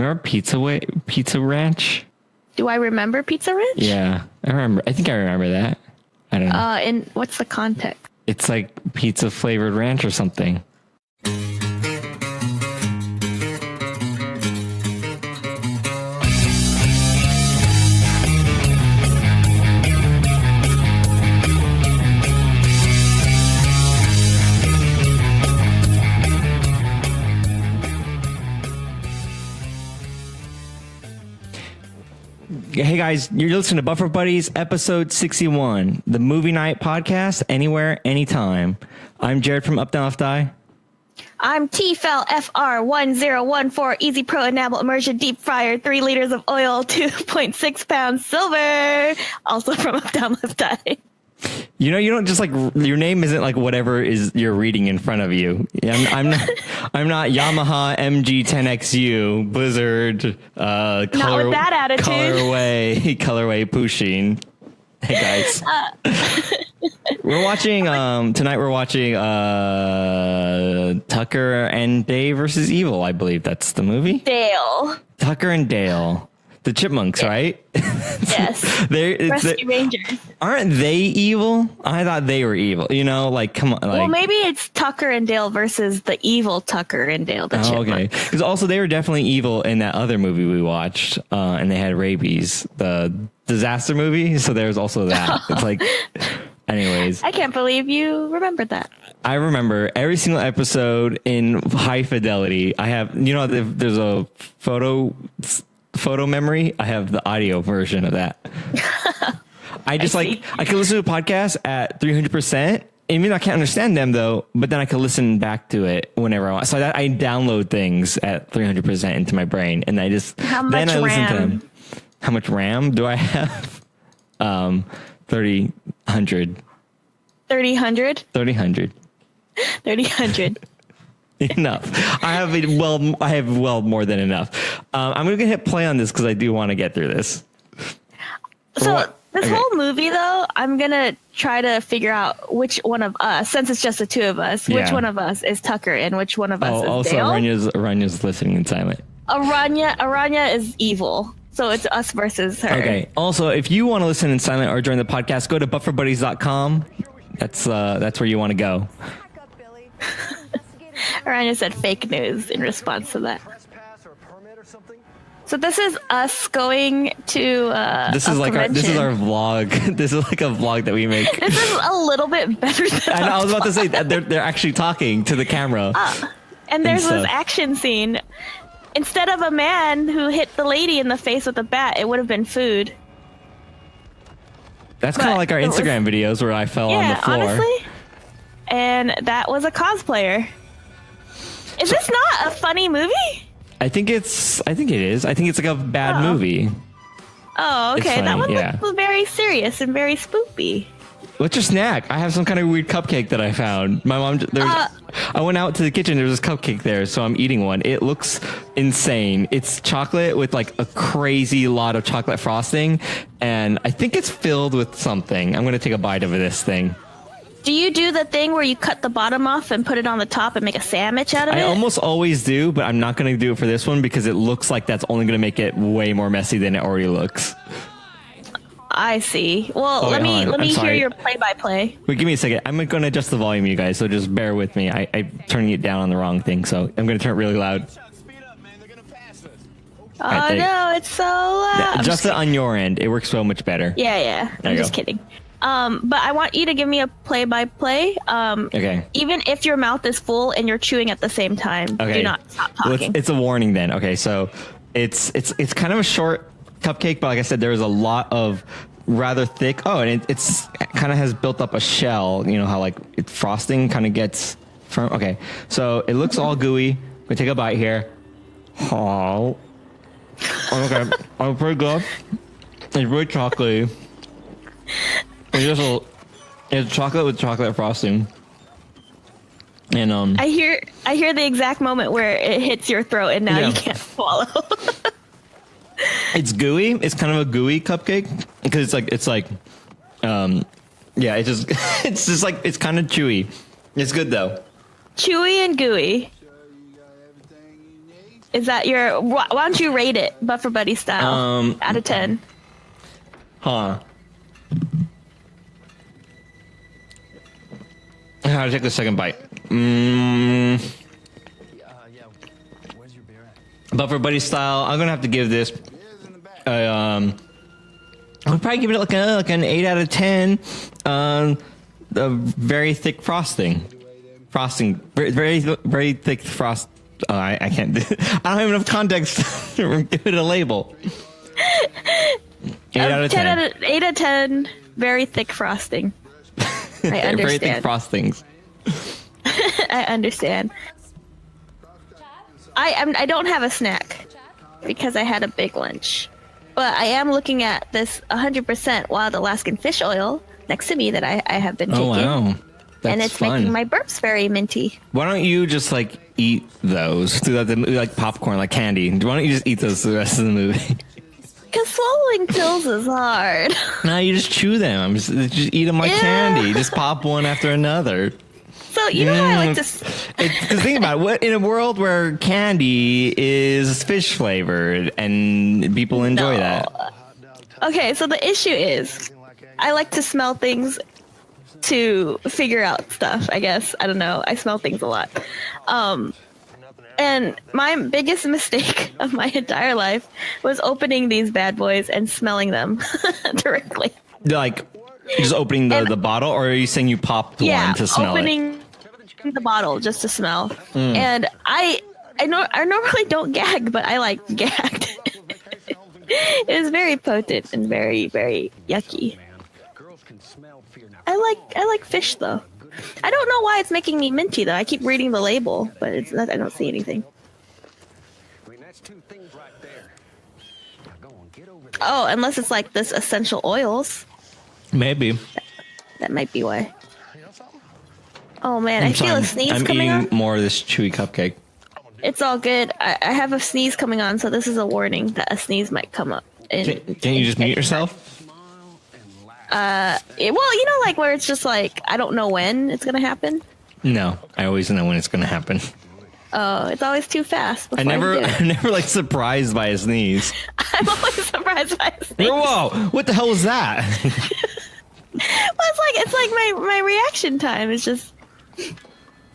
Remember Pizza Ranch? Do I remember Pizza Ranch? Yeah, I remember. I think I remember that. I don't know. And what's the context? It's like pizza flavored ranch or something. Hey guys, you're listening to Buffer Buddies, episode 61, the movie night podcast, anywhere, anytime. I'm Jared from UpDownLeftDie. I'm TFL FR1014 Easy Pro Enamel Immersion Deep Fryer, 3 liters of oil, 2.6 pounds silver. Also from UpDownLeftDie. You know, you don't just like, your name isn't like whatever is you're reading in front of you. I'm not Yamaha MG10XU Blizzard Not with that attitude. colorway Pushing. Hey guys, we're watching tonight. We're watching Tucker and Dave versus Evil. I believe that's the movie. Dale. Tucker and Dale. The Chipmunks, right? Yes. Rescue Rangers. Aren't they evil? I thought they were evil. You know, like, come on. Like, well, maybe it's Tucker and Dale versus the evil Tucker and Dale. The Chipmunks. Okay. Because also they were definitely evil in that other movie we watched, and they had rabies, the disaster movie. So there's also that. It's like, anyways. I can't believe you remembered that. I remember every single episode in high fidelity. I have, you know, there's a photo memory. I have the audio version of that. I can listen to a podcast at 300%. Even though I can't understand them though, but then I can listen back to it whenever I want. So I download things at 300% into my brain, and I just listen to them. How much RAM do I have? 3000. 3000. 3000. Enough. I have well more than enough. I'm gonna hit play on this because I do want to get through this. So this whole movie, though, I'm gonna try to figure out which one of us, since it's just the two of us, which one of us is Tucker and which one of us is also Dale. Aranya's listening in silent. Aranya is evil. So it's us versus her. Okay. Also, if you want to listen in silent or join the podcast, go to bufferbuddies.com. That's where you want to go. Aranya said fake news in response to that. So this is us going to this is our vlog. This is like a vlog that we make. This is a little bit better than I was about to say that they're actually talking to the camera. And there's this action scene. Instead of a man who hit the lady in the face with a bat, it would have been food. That's kind of like our Instagram videos where I fell on the floor. Honestly. And that was a cosplayer. Is this not a funny movie? I think it is. I think it's like a bad movie. Oh, okay. That one was very serious and very spoopy. What's your snack? I have some kind of weird cupcake that I found. My mom, I went out to the kitchen. There's this cupcake there, so I'm eating one. It looks insane. It's chocolate with like a crazy lot of chocolate frosting, and I think it's filled with something. I'm going to take a bite of this thing. Do you do the thing where you cut the bottom off and put it on the top and make a sandwich out of it? I almost always do, but I'm not going to do it for this one because it looks like that's only going to make it way more messy than it already looks. I see. Well, let me hear your play-by-play. Wait, give me a second. I'm going to adjust the volume, you guys, so just bear with me. I'm turning it down on the wrong thing, so I'm going to turn it really loud. Oh, no, it's so loud. Yeah, adjust it on your end. It works so much better. Yeah. I'm just kidding. But I want you to give me a play-by-play. Okay. Even if your mouth is full and you're chewing at the same time, do not stop talking. It's a warning then. Okay, so it's kind of a short cupcake, but like I said, there's a lot of rather thick. Oh, and it's kind of has built up a shell. You know how like frosting kind of gets firm. Okay, so it looks all gooey. I'm gonna take a bite here. Oh. Okay, I'm pretty good. It's really chocolatey. It's chocolate with chocolate frosting. And I hear the exact moment where it hits your throat and now you can't swallow. It's gooey. It's kind of a gooey cupcake because it's like it's kind of chewy. It's good though. Chewy and gooey. Is that your? Why don't you rate it, Buffer Buddy style, out of 10? Huh. How to take the second bite? Buffer Buddy style. I'm gonna have to give this. I would probably give it like an 8 out of 10. A very thick frosting. Very very thick frost. I can't. I don't have enough context to give it a label. 8 out of 10. 8 out of 10. Very thick frosting. I understand. Very thick frostings. I understand. I don't have a snack because I had a big lunch, but I am looking at this 100% wild Alaskan fish oil next to me that I have been taking. Oh wow. That's and it's fun. making my burps very minty. Why don't you just like eat those? Do that like popcorn, like candy. Why don't you just eat those for the rest of the movie? Because swallowing pills is hard. No, you just chew them. Just eat them like candy. Just pop one after another. So you know how I like to. Because think about it. What in a world where candy is fish flavored and people enjoy that. Okay, so the issue is, I like to smell things to figure out stuff, I guess. I don't know. I smell things a lot. And my biggest mistake of my entire life was opening these bad boys and smelling them directly. Like, just opening the bottle, or are you saying you popped one to smell opening the bottle just to smell. And I normally don't gag, but I like gagged. It was very potent and very, very yucky. I like fish though. I don't know why it's making me minty though. I keep reading the label, but it's not, I don't see anything. Oh, unless it's like this essential oils. Maybe. That might be why. Oh man, I feel a sneeze coming on. I'm eating more of this chewy cupcake. It's all good. I have a sneeze coming on, so this is a warning that a sneeze might come up. Can you just mute yourself? Well, you know, like where it's just like, I don't know when it's going to happen. No, I always know when it's going to happen. Oh, it's always too fast. I'm never like surprised by a sneeze. I'm always surprised by a sneeze. Whoa, what the hell was that? Well, it's like my reaction time is just.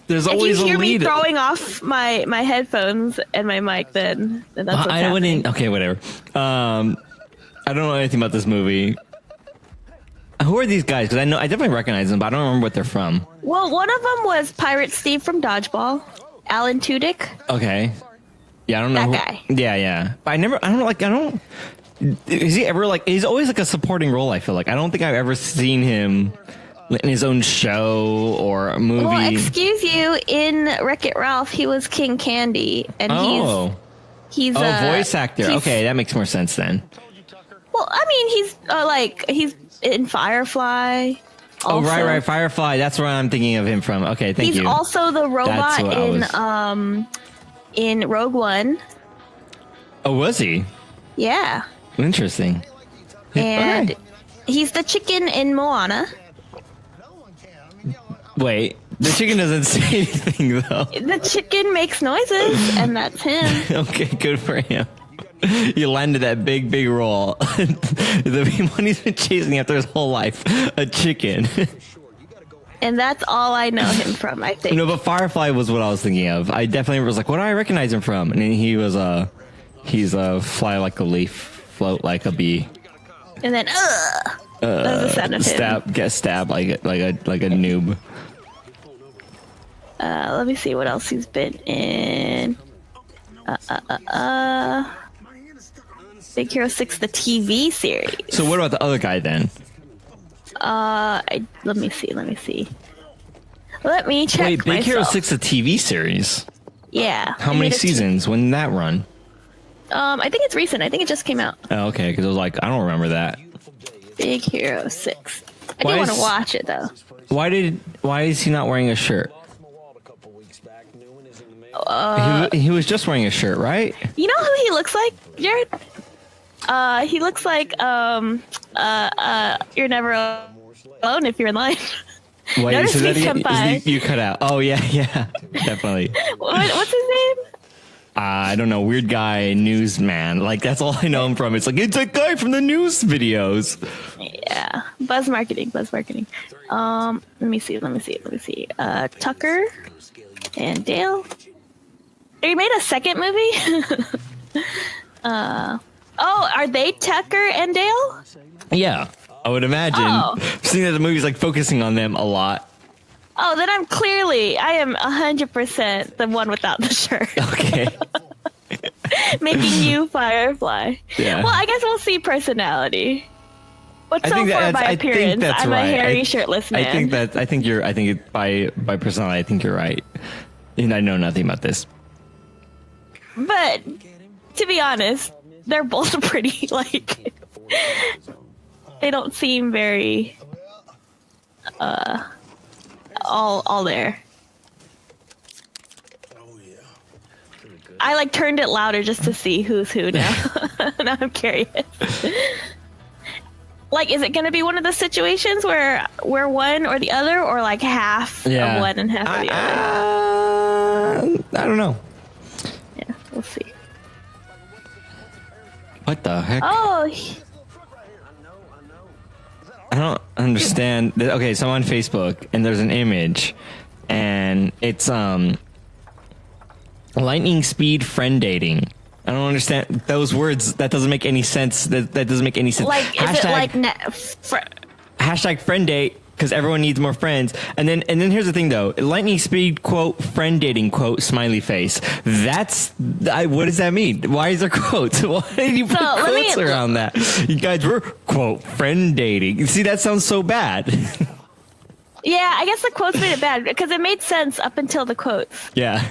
There's always a lead. If you hear me throwing off my headphones and my mic, then that's what's happening. Okay, whatever. I don't know anything about this movie. Who are these guys? Because I definitely recognize them, but I don't remember what they're from. Well, one of them was Pirate Steve from Dodgeball, Alan Tudyk. Okay. Yeah, I don't know. That guy. Yeah. But is he ever like, he's always like a supporting role, I feel like. I don't think I've ever seen him in his own show or a movie. Well, excuse you, in Wreck-It Ralph, he was King Candy, and he's voice actor. Okay, that makes more sense then. Well, I mean, he's in Firefly. Also. Oh, right, Firefly. That's where I'm thinking of him from. Okay, thank you. He's also the robot in Rogue One. Oh, was he? Yeah. Interesting. And he's the chicken in Moana. Wait, the chicken doesn't say anything though. The chicken makes noises, and that's him. Okay, good for him. You landed that big role. The one he's been chasing after his whole life, a chicken. And that's all I know him from, I think. No, but Firefly was what I was thinking of. I definitely was like, what do I recognize him from? And he was he's a fly like a leaf, float like a bee. And then that's the sound of him. Get stabbed like a noob. Let me see what else he's been in. Big Hero 6, the TV series. So what about the other guy then? Let me see. Let me check. Wait, Big Hero 6, the TV series? Yeah. How many seasons? When did that run? I think it's recent. I think it just came out. Oh, okay, because I was like, I don't remember that. Big Hero 6. I do want to watch it though. Why is he not wearing a shirt? He was just wearing a shirt, right? You know who he looks like, Jared? He looks like You're Never Alone If You're in Line. Wait, Notice so that you cut out. Oh yeah, definitely. What's his name? I don't know, weird guy newsman. Like that's all I know him from. It's like it's a guy from the news videos. Yeah, buzz marketing. Let me see. Tucker and Dale. They made a second movie. Are they Tucker and Dale? Yeah, I would imagine. Seeing that the movie's like focusing on them a lot. Oh, then I am 100% the one without the shirt. Okay. Making you Firefly. Yeah. Well, I guess we'll see personality. But so far by appearance, I'm a hairy shirtless man. By personality, I think you're right. And I know nothing about this. But to be honest, they're both pretty, like, they don't seem very all there. I like turned it louder just to see who's who now. Now I'm curious. Like, is it going to be one of the situations where we're one or the other, or like half of one and half of the other? I don't know. Yeah, we'll see. What the heck? Oh. I don't understand. Okay, so I'm on Facebook and there's an image and it's lightning speed friend dating. I don't understand those words. That doesn't make any sense. That doesn't make any sense. Like, is it like hashtag friend date because everyone needs more friends. And then here's the thing though. Lightning speed quote friend dating quote smiley face. What does that mean? Why is there quotes? Why did you put quotes around that? You guys were quote friend dating. See, that sounds so bad. Yeah, I guess the quotes made it bad because it made sense up until the quotes. Yeah.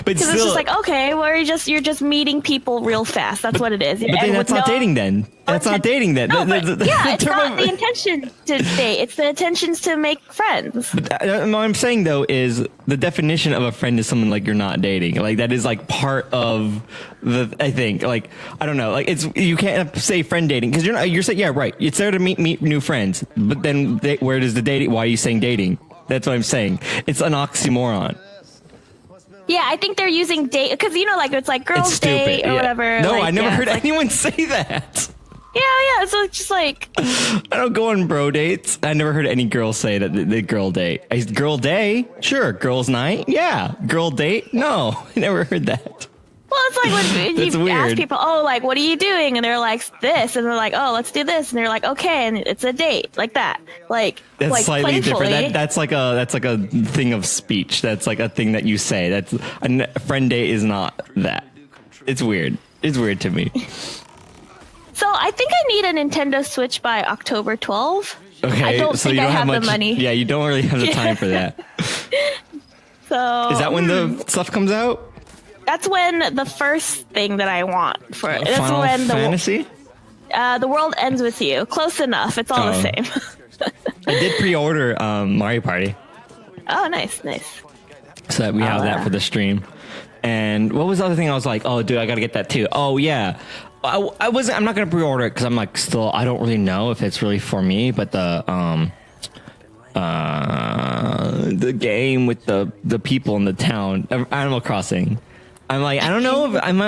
But still, it's just like, okay, well, you're just meeting people real fast. That's what it is. But then that's not dating then. That's not dating then. No, it's not the intention to date. It's the intentions to make friends. But what I'm saying though is the definition of a friend is someone like you're not dating. Like that is like part of I think, like, I don't know, like you can't say friend dating because you're saying, yeah, right. It's there to meet new friends. But then where does the dating? Why are you saying dating? That's what I'm saying. It's an oxymoron. Yeah, I think they're using date because like it's like girls' date or whatever. No, like, I never heard anyone say that. Yeah. So it's just like I don't go on bro dates. I never heard any girl say that the girl date. Girl day, sure. Girls' night, yeah. Girl date, no. I never heard that. Well, it's like when you ask people, oh, like, what are you doing? And they're like, this. And they're like, oh, let's do this. And they're like, okay. And it's a date like that. Like, that's like slightly playfully. different. That's like a thing of speech. That's like a thing that you say. That's a friend date is not that. It's weird. It's weird to me. So I think I need a Nintendo Switch by October 12th. Okay. I don't think I have the money. Yeah, you don't really have the time for that. So is that when the stuff comes out? That's when the first thing that I want for it. Final Fantasy? The World Ends With You. Close enough. It's all the same. I did pre-order Mario Party. Oh, nice. So that we have that for the stream. And what was the other thing I was like, oh, dude, I got to get that too. Oh, yeah. I'm not going to pre-order it because I'm like I don't really know if it's really for me, but the game with the people in the town, Animal Crossing. I'm like, I don't know if I'm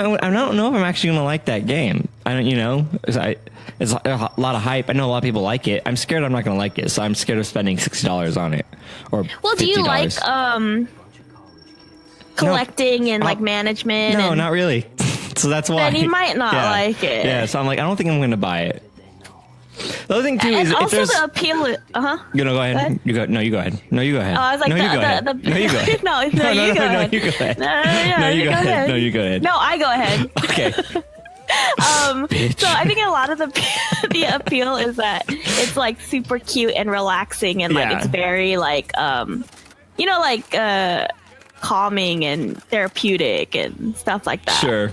actually gonna like that game. I don't, it's a lot of hype. I know a lot of people like it. I'm scared I'm not gonna like it, so I'm scared of spending $60 on it. Or well, $50. Do you like collecting and like management? No, not really. So that's why. Then you might not like it. Yeah, so I'm like, I don't think I'm gonna buy it. The other thing too is also if there's the appeal. You know, go ahead. You go. No, you go ahead. No, you go ahead. Oh, I was like, no, you go ahead. No, you go ahead. No, you go ahead. No, you go ahead. No, you go ahead. No, you go ahead. No, I go ahead. Okay. So I think a lot of the appeal is that it's like super cute and relaxing and like it's very like calming and therapeutic and stuff like that. Sure.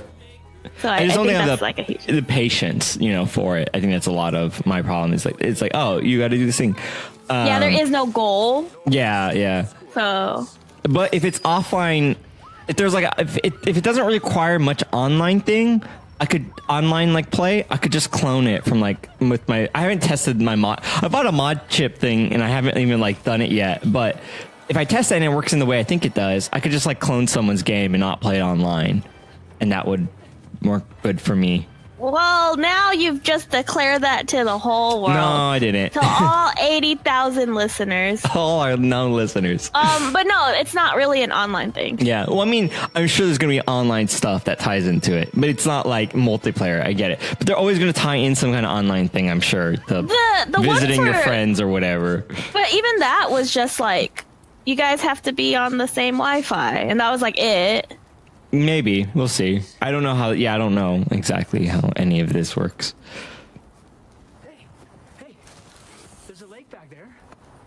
So I just don't think have that's the patience, for it. I think that's a lot of my problem. It's like, oh, you got to do this thing. There is no goal. Yeah. So, but if it's offline, if there's like if it doesn't require much online thing, I could online play. I could just clone it from with my. I haven't tested my mod. I bought a mod chip thing and I haven't even done it yet. But if I test it and it works in the way I think it does, I could just clone someone's game and not play it online. and that would work good for me. Well, now you've just declared that to the whole world. No, I didn't. To all 80,000 listeners. All our non-listeners. But no, it's not really an online thing. Yeah. Well, I mean, I'm sure there's going to be online stuff that ties into it, but it's not like multiplayer. I get it. But they're always going to tie in some kind of online thing, I'm sure. The visiting your friends or whatever. But even that was just like, you guys have to be on the same Wi-Fi. And that was like it. Maybe. We'll see. I don't know how. Yeah, I don't know exactly how any of this works. Hey, there's a lake back there.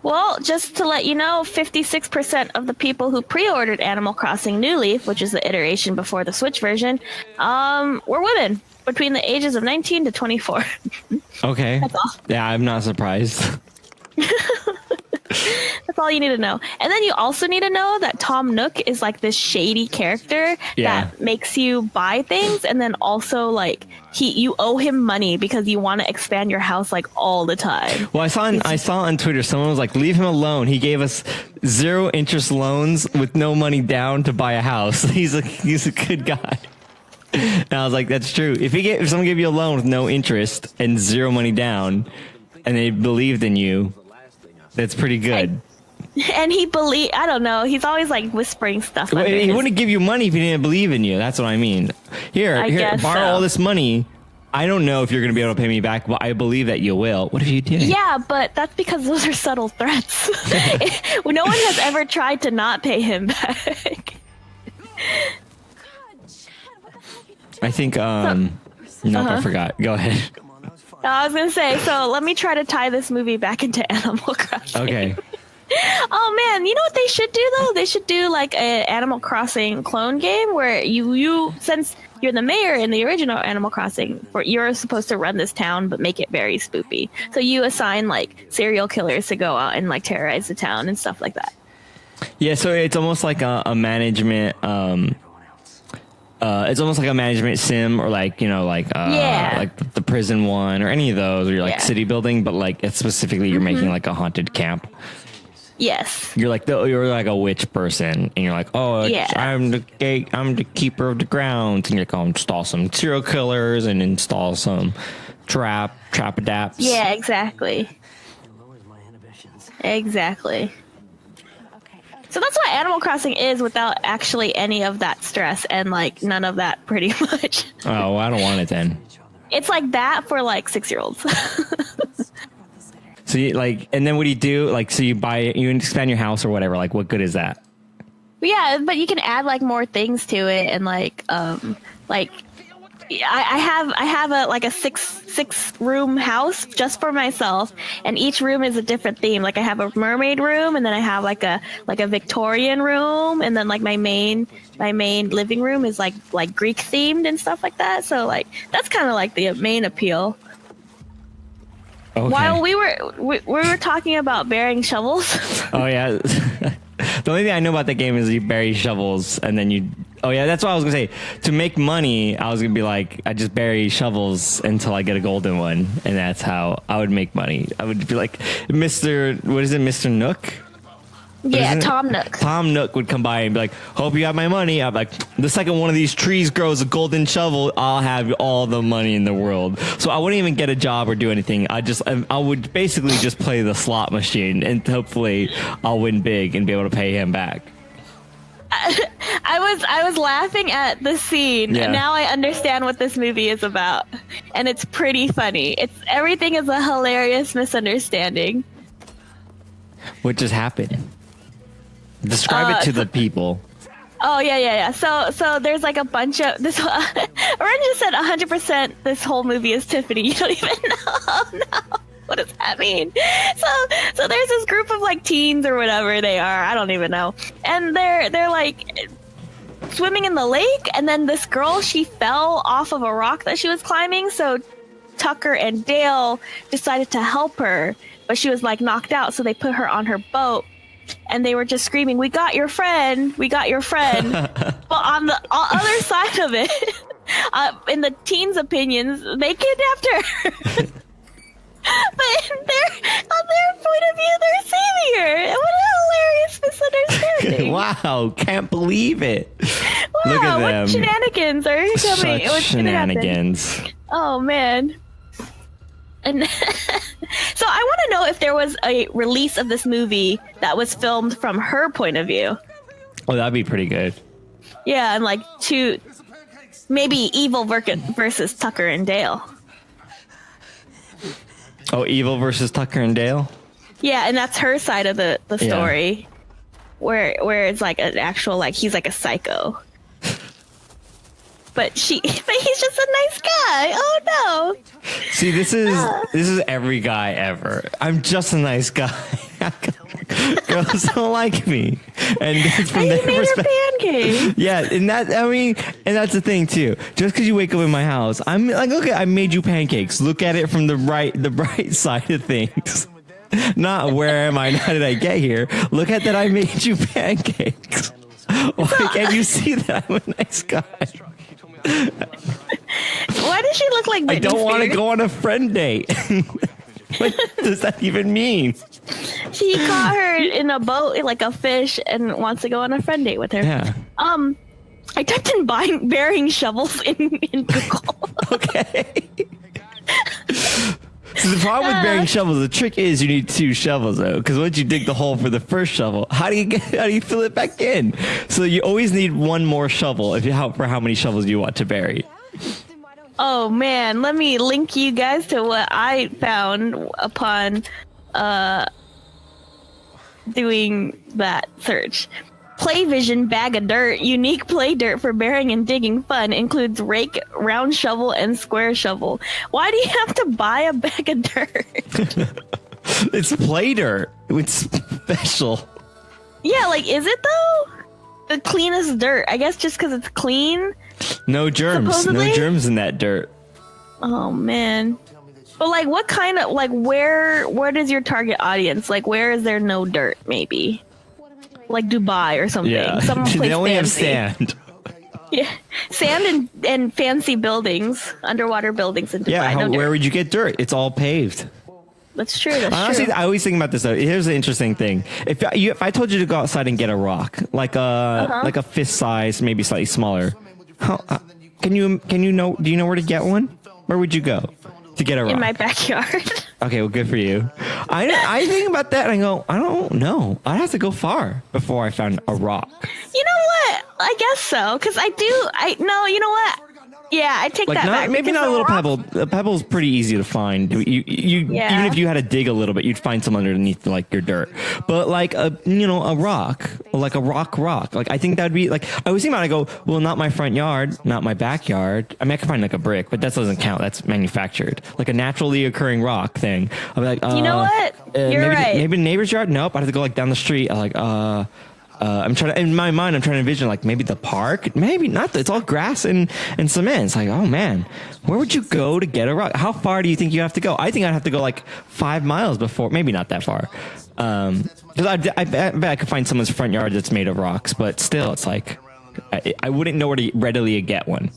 Well, just to let you know, 56% of the people who pre-ordered Animal Crossing New Leaf, which is the iteration before the Switch version, were women between the ages of 19 to 24. Okay. That's all. Yeah, I'm not surprised. That's all you need to know. And then you also need to know that Tom Nook is like this shady character that makes you buy things, and then also like you owe him money because you want to expand your house like all the time. Well, I saw on Twitter someone was like, "Leave him alone. He gave us 0 interest loans with no money down to buy a house. He's a good guy." And I was like, "That's true. If someone gave you a loan with no interest and 0 money down, and they believed in you, that's pretty good." And I don't know. He's always like whispering stuff. Well, he wouldn't give you money if he didn't believe in you. That's what I mean. Here, borrow all this money. I don't know if you're going to be able to pay me back, but I believe that you will. What if you did? Yeah, but that's because those are subtle threats. No one has ever tried to not pay him back. I think, I forgot. Go ahead. I was going to say, so let me try to tie this movie back into Animal Crossing. Okay. Oh man, you know what they should do though? They should do like an Animal Crossing clone game where you since you're the mayor in the original Animal Crossing, you're supposed to run this town but make it very spoopy. So you assign like serial killers to go out and like terrorize the town and stuff like that. Yeah, so it's almost like a management it's almost like a management sim, or like, like the prison one, or any of those where you're like city building, but like it's specifically you're making like a haunted camp. Yes. You're like a witch person, and you're like, I'm the keeper of the grounds, and you're like, I'll install some serial killers and install some trap adapts. Yeah, exactly. Exactly. So that's what Animal Crossing is without actually any of that stress and like none of that pretty much. Oh, well, I don't want it then. It's like that for like 6-year-olds. So you and then what do you do? Like, so you expand your house or whatever. Like, what good is that? Yeah, but you can add like more things to it, and I have a six room house just for myself, and each room is a different theme. Like I have a mermaid room, and then I have like a Victorian room, and then like my main living room is like Greek themed and stuff like that. So like that's kind of like the main appeal. Okay. While we were talking about burying shovels. Oh yeah. The only thing I know about that game is you bury shovels and then oh yeah, that's what I was gonna say. To make money, I was gonna be like, I just bury shovels until I get a golden one, and that's how I would make money. I would be like, Mr. Nook? Yeah, Tom Nook. Tom Nook would come by and be like, hope you got my money. I'm like, the second one of these trees grows a golden shovel, I'll have all the money in the world. So I wouldn't even get a job or do anything. I would basically just play the slot machine, and hopefully I'll win big and be able to pay him back. I was laughing at the scene, and now I understand what this movie is about, and it's pretty funny. Everything is a hilarious misunderstanding. What just happened? Describe it to the people. Oh yeah. So there's like a bunch of this. Oren just said 100%. This whole movie is Tiffany. You don't even know. Oh, no. What does that mean? So there's this group of like teens or whatever they are. I don't even know. And they're like swimming in the lake. And then this girl, she fell off of a rock that she was climbing. So Tucker and Dale decided to help her, but she was like knocked out. So they put her on her boat. And they were just screaming, "We got your friend! We got your friend!" But on the other side of it, in the teens' opinions, they kidnapped her. But on their point of view, they're saving her. What a hilarious misunderstanding! Wow, can't believe it. What Look at them. What shenanigans are you coming? Such shenanigans. Oh man. And so I want to know if there was a release of this movie that was filmed from her point of view. Oh, that'd be pretty good. Yeah, and like maybe Evil versus Tucker and Dale. Oh, Evil versus Tucker and Dale? Yeah, and that's her side of the story. Yeah. Where it's like an actual, like, he's like a psycho. But he's just a nice guy. Oh no. See, this is every guy ever. I'm just a nice guy. Girls don't like me. And that's from their perspective. Yeah, and that's the thing too. Just because you wake up in my house, I'm like, okay, I made you pancakes. Look at it from the bright side of things. Not where am I? How did I get here? Look at that! I made you pancakes. Why can't you see that I'm a nice guy? Why does she look like Britney I don't want to Spears? go on a friend date. What does that even mean? She caught her in a boat like a fish and wants to go on a friend date with her. Yeah. I typed in burying shovels in Google. Okay. So the problem with burying shovels, the trick is you need 2 shovels though, because once you dig the hole for the first shovel, how do you fill it back in? So you always need 1 more shovel for how many shovels you want to bury. Oh man, let me link you guys to what I found upon doing that search. Playvision bag of dirt, unique play dirt for burying and digging fun, includes rake, round shovel, and square shovel. Why do you have to buy a bag of dirt? It's play dirt. It's special. Yeah, like, is it though? The cleanest dirt. I guess just because it's clean. No germs. Supposedly? No germs in that dirt. Oh man. But like, what kind of, like, where is your target audience? Like, where is there no dirt? Maybe like Dubai or something. Yeah. Someplace they only fancy. have sand. Yeah, sand and fancy buildings, underwater buildings in Dubai. Yeah, where would you get dirt? It's all paved. That's true. That's Honestly, true. I always think about this though. Here's the interesting thing: if I told you to go outside and get a rock, like a fist size, maybe slightly smaller, do you know where to get one? Where would you go to get a rock? In my backyard. Okay, well, good for you. I think about that and I go, I don't know. I'd have to go far before I found a rock. You know what? I guess so, because you know what? Yeah, I take that back. Maybe not a little pebble. A pebble's pretty easy to find. Even if you had to dig a little bit, you'd find some underneath like your dirt. But like a rock, like a rock. Like I think that'd be like, I always think about it, I go, well, not my front yard, not my backyard. I mean, I can find like a brick, but that doesn't count. That's manufactured. Like a naturally occurring rock thing. I'll be like, you know what? You're right. Maybe neighbor's yard. Nope. I have to go like down the street. I'm like, I'm trying to, in my mind, I'm trying to envision like maybe the park, maybe not. It's all grass and cement. It's like, oh man, where would you go to get a rock? How far do you think you have to go? I think I'd have to go like 5 miles before, maybe not that far. Because I bet I could find someone's front yard that's made of rocks, but still, it's like I wouldn't know where to readily get one.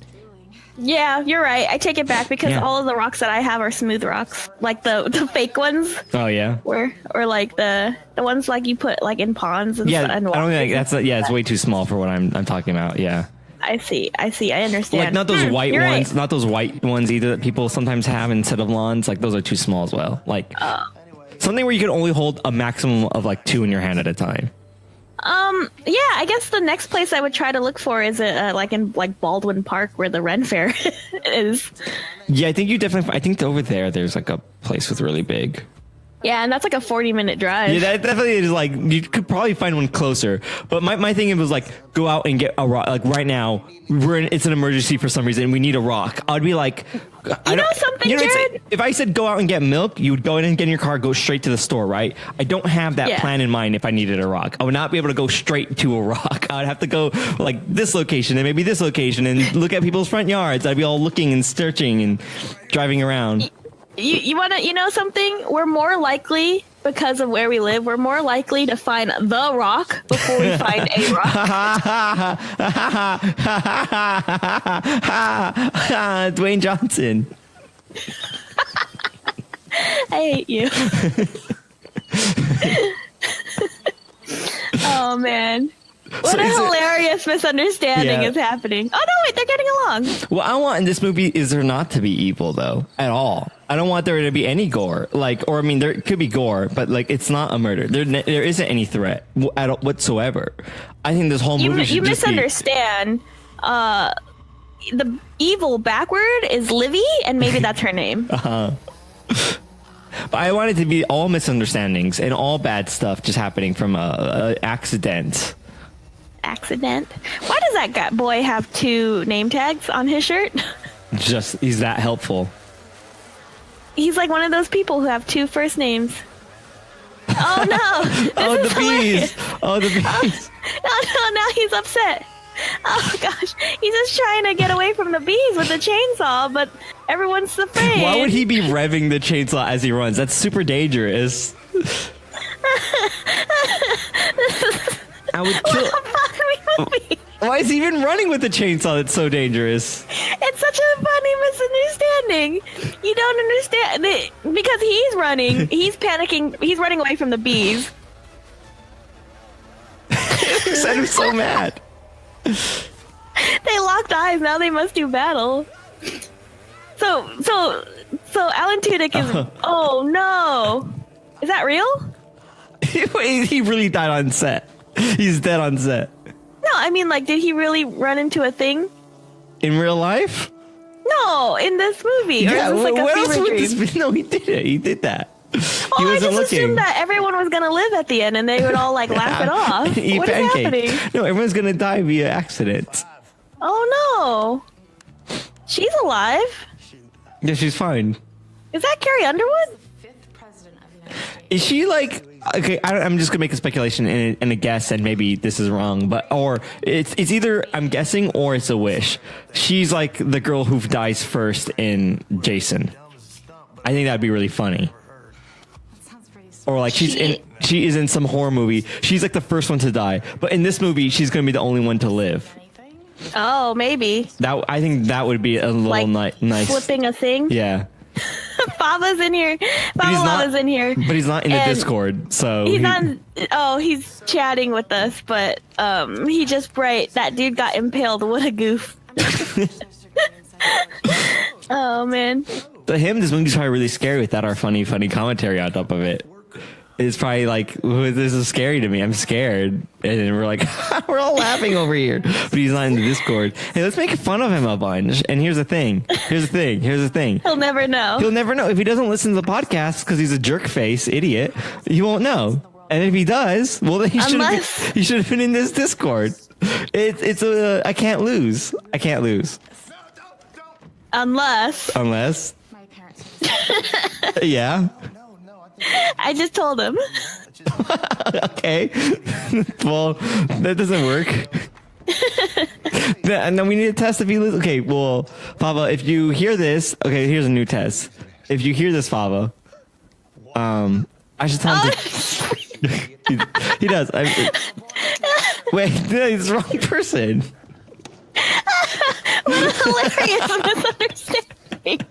Yeah, you're right. I take it back because all of the rocks that I have are smooth rocks, like the fake ones. Oh yeah. Or like the ones like you put like in ponds and stuff. I don't think that's it's way too small for what I'm talking about. Yeah. I see. I understand. Like not those white ones, right. Not those white ones either that people sometimes have instead of lawns. Like those are too small as well. Like something where you can only hold a maximum of like 2 in your hand at a time. Yeah, I guess the next place I would try to look for is like in like Baldwin Park where the Ren Fair is. Yeah, I think over there's like a place with really big. Yeah, and that's like a 40-minute drive. Yeah, that definitely is like, you could probably find one closer. But my thing was like, go out and get a rock. Like right now, it's an emergency for some reason. We need a rock. I'd be like, Jared? If I said go out and get milk, you would go in and get in your car, go straight to the store, right? I don't have that plan in mind if I needed a rock. I would not be able to go straight to a rock. I would have to go like this location and maybe this location and look at people's front yards. I'd be all looking and searching and driving around. You want to, something? We're more likely, because of where we live, we're more likely to find the rock before we find a rock. Dwayne Johnson. I hate you. Oh, man. What a hilarious misunderstanding is happening. Oh, no, wait, they're getting along. What I want in this movie is there not to be evil, though, at all. I don't want there to be any gore. Or I mean, there could be gore, but, it's not a murder. There isn't any threat whatsoever. I think this whole movie should just misunderstand. The evil backward is Livy, and maybe that's her name. But I want it to be all misunderstandings and all bad stuff just happening from a accident. Accident? Why does that boy have 2 name tags on his shirt? He's that helpful. He's like one of those people who have 2 first names. Oh no! The bees! Oh, the bees! No, now he's upset. Oh gosh, he's just trying to get away from the bees with the chainsaw, but everyone's afraid. Why would he be revving the chainsaw as he runs? That's super dangerous. I would kill. What the fuck are we moving? Why is he even running with the chainsaw? That's so dangerous. It's such a funny misunderstanding. You don't understand it because he's running. He's panicking. He's running away from the bees. I'm so mad. They locked eyes. Now they must do battle. So Alan Tudyk is. Oh no! Is that real? He really died on set. He's dead on set. No, I mean, did he really run into a thing? In real life? No, in this movie. Yeah, or is this what a else would dream? this be? No, he did it. He did that. Oh, I just assumed that everyone was going to live at the end and they would all, laugh it off. Eat What is pancakes. happening? No, everyone's going to die via accident. Oh, no. She's alive. Yeah, she's fine. Is that Carrie Underwood? Is she okay? I'm just gonna make a speculation and a guess, and maybe this is wrong, or it's either I'm guessing or it's a wish. She's like the girl who dies first in Jason. I think that'd be really funny. Or she is in some horror movie. She's like the first one to die, but in this movie, she's gonna be the only one to live. Oh, maybe. I think that would be a little nice. Flipping a thing. Yeah. Baba's in here. Baba in here. But he's not in the Discord, so he's not. Oh, he's chatting with us, but he just that dude got impaled. What a goof. Oh man. To him, this movie's probably really scary without our funny commentary on top of it. It's probably this is scary to me. I'm scared. And we're we're all laughing over here. But he's not in the Discord. Hey, let's make fun of him a bunch. And here's the thing. He'll never know. If he doesn't listen to the podcast because he's a jerk face idiot, he won't know. And if he does, well, then he should have been in this Discord. I can't lose. Unless. My parents. Yeah. I just told him. Okay. Well, that doesn't work. No, we need to test if he listens. Okay, well, Fava, if you hear this, okay, here's a new test. If you hear this, Fava, I should tell him to... he does. Wait, no, he's the wrong person. What a hilarious misunderstanding.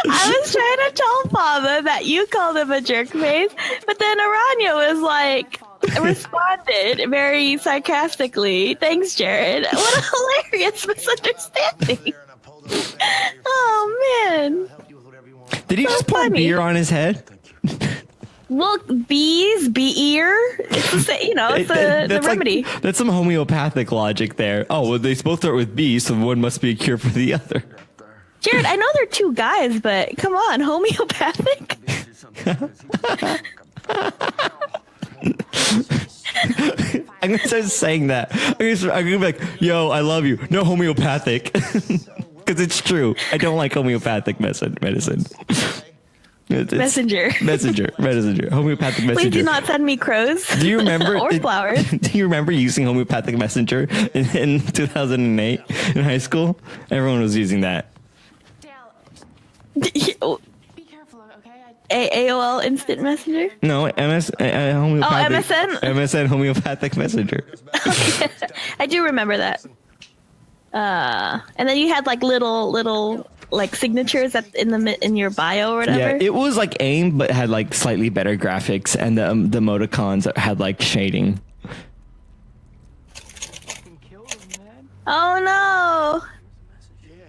I was trying to tell Fava that you called him a jerk face, but then Aranya responded very sarcastically. Thanks, Jared. What a hilarious misunderstanding. Oh, man. Did he just pour beer on his head? Well, bee-ear. It's the same, it's the remedy. That's some homeopathic logic there. Oh, well, they both start with B, so one must be a cure for the other. Jared, I know they're 2 guys, but come on, homeopathic? I'm going to start saying that. I'm going to be like, yo, I love you. No homeopathic. Because it's true. I don't like homeopathic medicine. Messenger. Homeopathic messenger. Please do not send me crows. Do you remember? Or flowers. Do you remember using homeopathic messenger in 2008 in high school? Everyone was using that. Be careful, okay? AOL Instant Messenger? No, homeopathic. Oh, MSN? MSN Homeopathic Messenger. Okay. I do remember that. And then you had little signatures in your bio or whatever. Yeah, it was like AIM, but had slightly better graphics, and the emoticons had shading. Oh no. Yeah.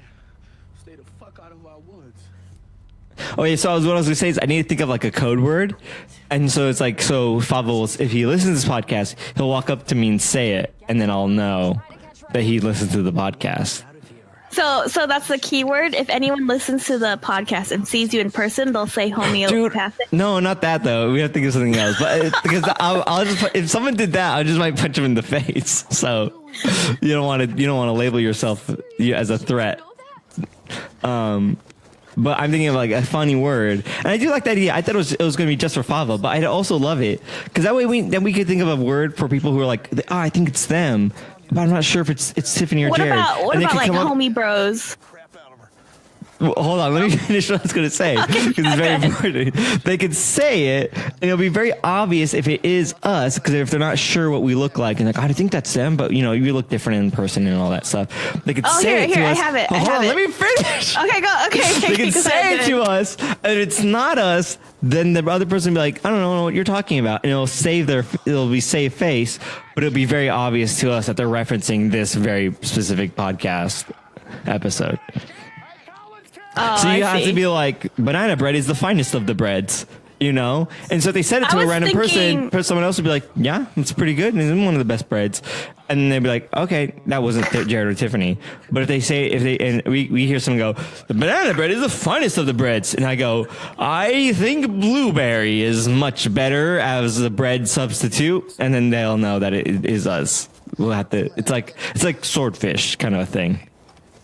Stay the fuck out of our woods. Okay, so what I was gonna say is I need to think of like a code word, and so it's like Favo, if he listens to this podcast, he'll walk up to me and say it, and then I'll know that he listens to the podcast. So that's the keyword. If anyone listens to the podcast and sees you in person, they'll say homeopathic. Dude, no, not that though. We have to think of something else. But because I'll just if someone did that, I just might punch him in the face. So you don't want to label yourself as a threat. But I'm thinking of like a funny word, and I do like that idea. I thought it was going to be just for Fava, but I also love it because that way we could think of a word for people who are like, oh, I think it's them, but I'm not sure if it's Tiffany or Jared. What about like homie bros? Well, hold on, let me finish what I was going to say because it's very important. They could say it, and it'll be very obvious if it is us, because if they're not sure what we look like, and like, I think that's them, but you look different in person and all that stuff. They could say it to us. I have it. Hold on, let me finish. Okay, go. Okay. They could say it to us, and if it's not us, then the other person will be like, I don't know what you're talking about, and it'll be save face, but it'll be very obvious to us that they're referencing this very specific podcast episode. Oh, so you have to be like, banana bread is the finest of the breads, And so if they said it to a random person, someone else would be like, yeah, it's pretty good, and it's one of the best breads. And they'd be like, okay, that wasn't Jared or Tiffany. But and we hear someone go, the banana bread is the finest of the breads, and I go, I think blueberry is much better as a bread substitute, and then they'll know that it is us. We'll have to. It's like swordfish kind of a thing.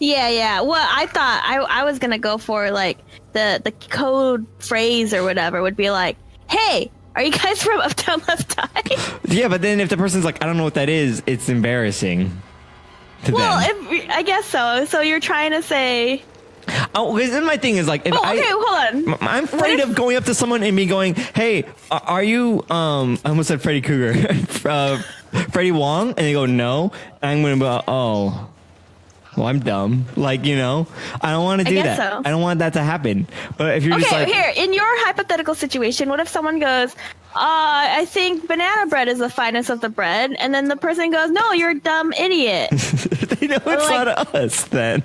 Yeah. Well, I thought I was gonna go for like the code phrase or whatever would be like, "Hey, are you guys from UpDownLeftDie?" Yeah, but then if the person's like, "I don't know what that is," it's embarrassing to them. I guess so. So you're trying to say. Oh, because then my thing is like, hold on. I'm afraid of going up to someone and me going, "Hey, are you?" I almost said Freddy Krueger, Freddie Wong, and they go, "No," and I'm gonna be, "Oh." Well, I'm dumb. I don't want to do that. So. I don't want that to happen. But if you're just like... here, in your hypothetical situation, what if someone goes, I think banana bread is the finest of the bread, and then the person goes, no, you're a dumb idiot. They know it's not us, then.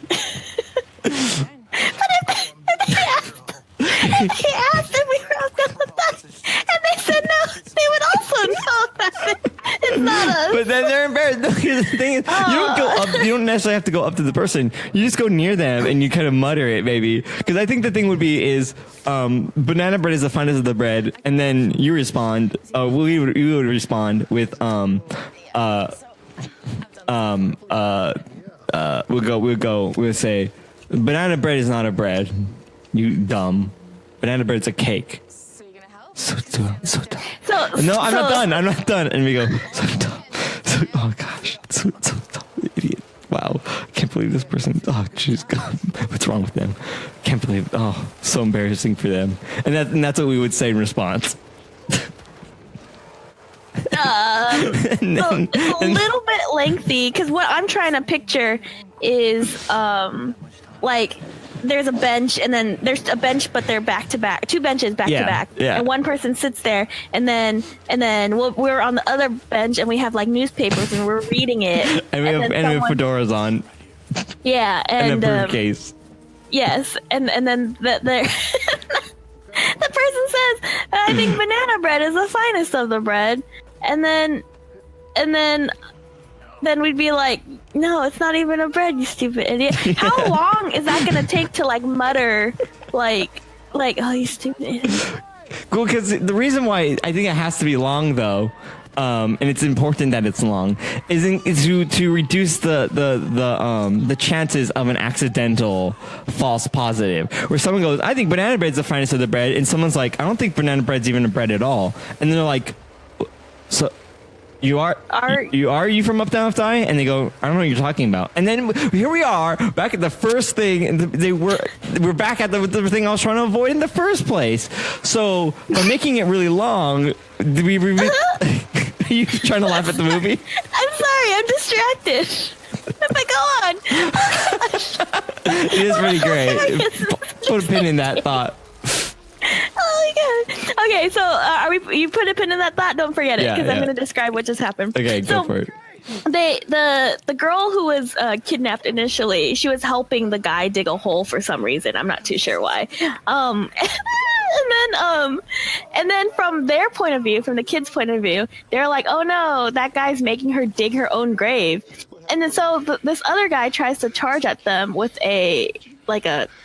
But if they asked if we were UpDownLeftDie, and they said no, they would also know that it's not us. But then they're embarrassed. No, the thing is, you don't go up. You don't necessarily have to go up to the person. You just go near them and you kind of mutter it, maybe. Because I think the thing would be is, banana bread is the finest of the bread, and then you respond. We would respond with we'll say, banana bread is not a bread. You dumb. Banana bread's a cake. So you gonna help? So dumb. No, I'm not done. And we go, so dumb. Oh gosh, so dumb, idiot. Wow, I can't believe this person. Oh, jeez, God, what's wrong with them? Can't believe. Oh, so embarrassing for them. And that's what we would say in response. It's a little bit lengthy because what I'm trying to picture is like there's a bench and then there's a bench but they're back to back, two benches back to back, and one person sits there and then we're on the other bench and we have like newspapers and we're reading it and we have fedoras on, and a briefcase, and then the person says, I think banana bread is the finest of the bread, and then we'd be like, no, it's not even a bread, you stupid idiot. How long is that gonna take to like mutter like oh, you stupid idiot? Cool, because the reason why I think it has to be long though, and it's important that it's long, is to reduce the chances of an accidental false positive, where someone goes, I think banana bread's the finest of the bread, and someone's like, I don't think banana bread's even a bread at all, and then they're like, so Are you from UpDownLeftDie? And they go, I don't know what you're talking about. And then here we are back at the first thing, and we're back at the thing I was trying to avoid in the first place. So by making it really long, are you trying to laugh at the movie? I'm sorry, I'm distracted. But go on. Oh, gosh. It is pretty great. Put a pin in that thought. Oh my god. Okay, so you put a pin in that thought? Don't forget it, because I'm going to describe what just happened. Okay, go for it. the girl who was kidnapped initially, she was helping the guy dig a hole for some reason. I'm not too sure why. And then from their point of view, from the kids' point of view, they're like, oh no, that guy's making her dig her own grave. And then so this other guy tries to charge at them with a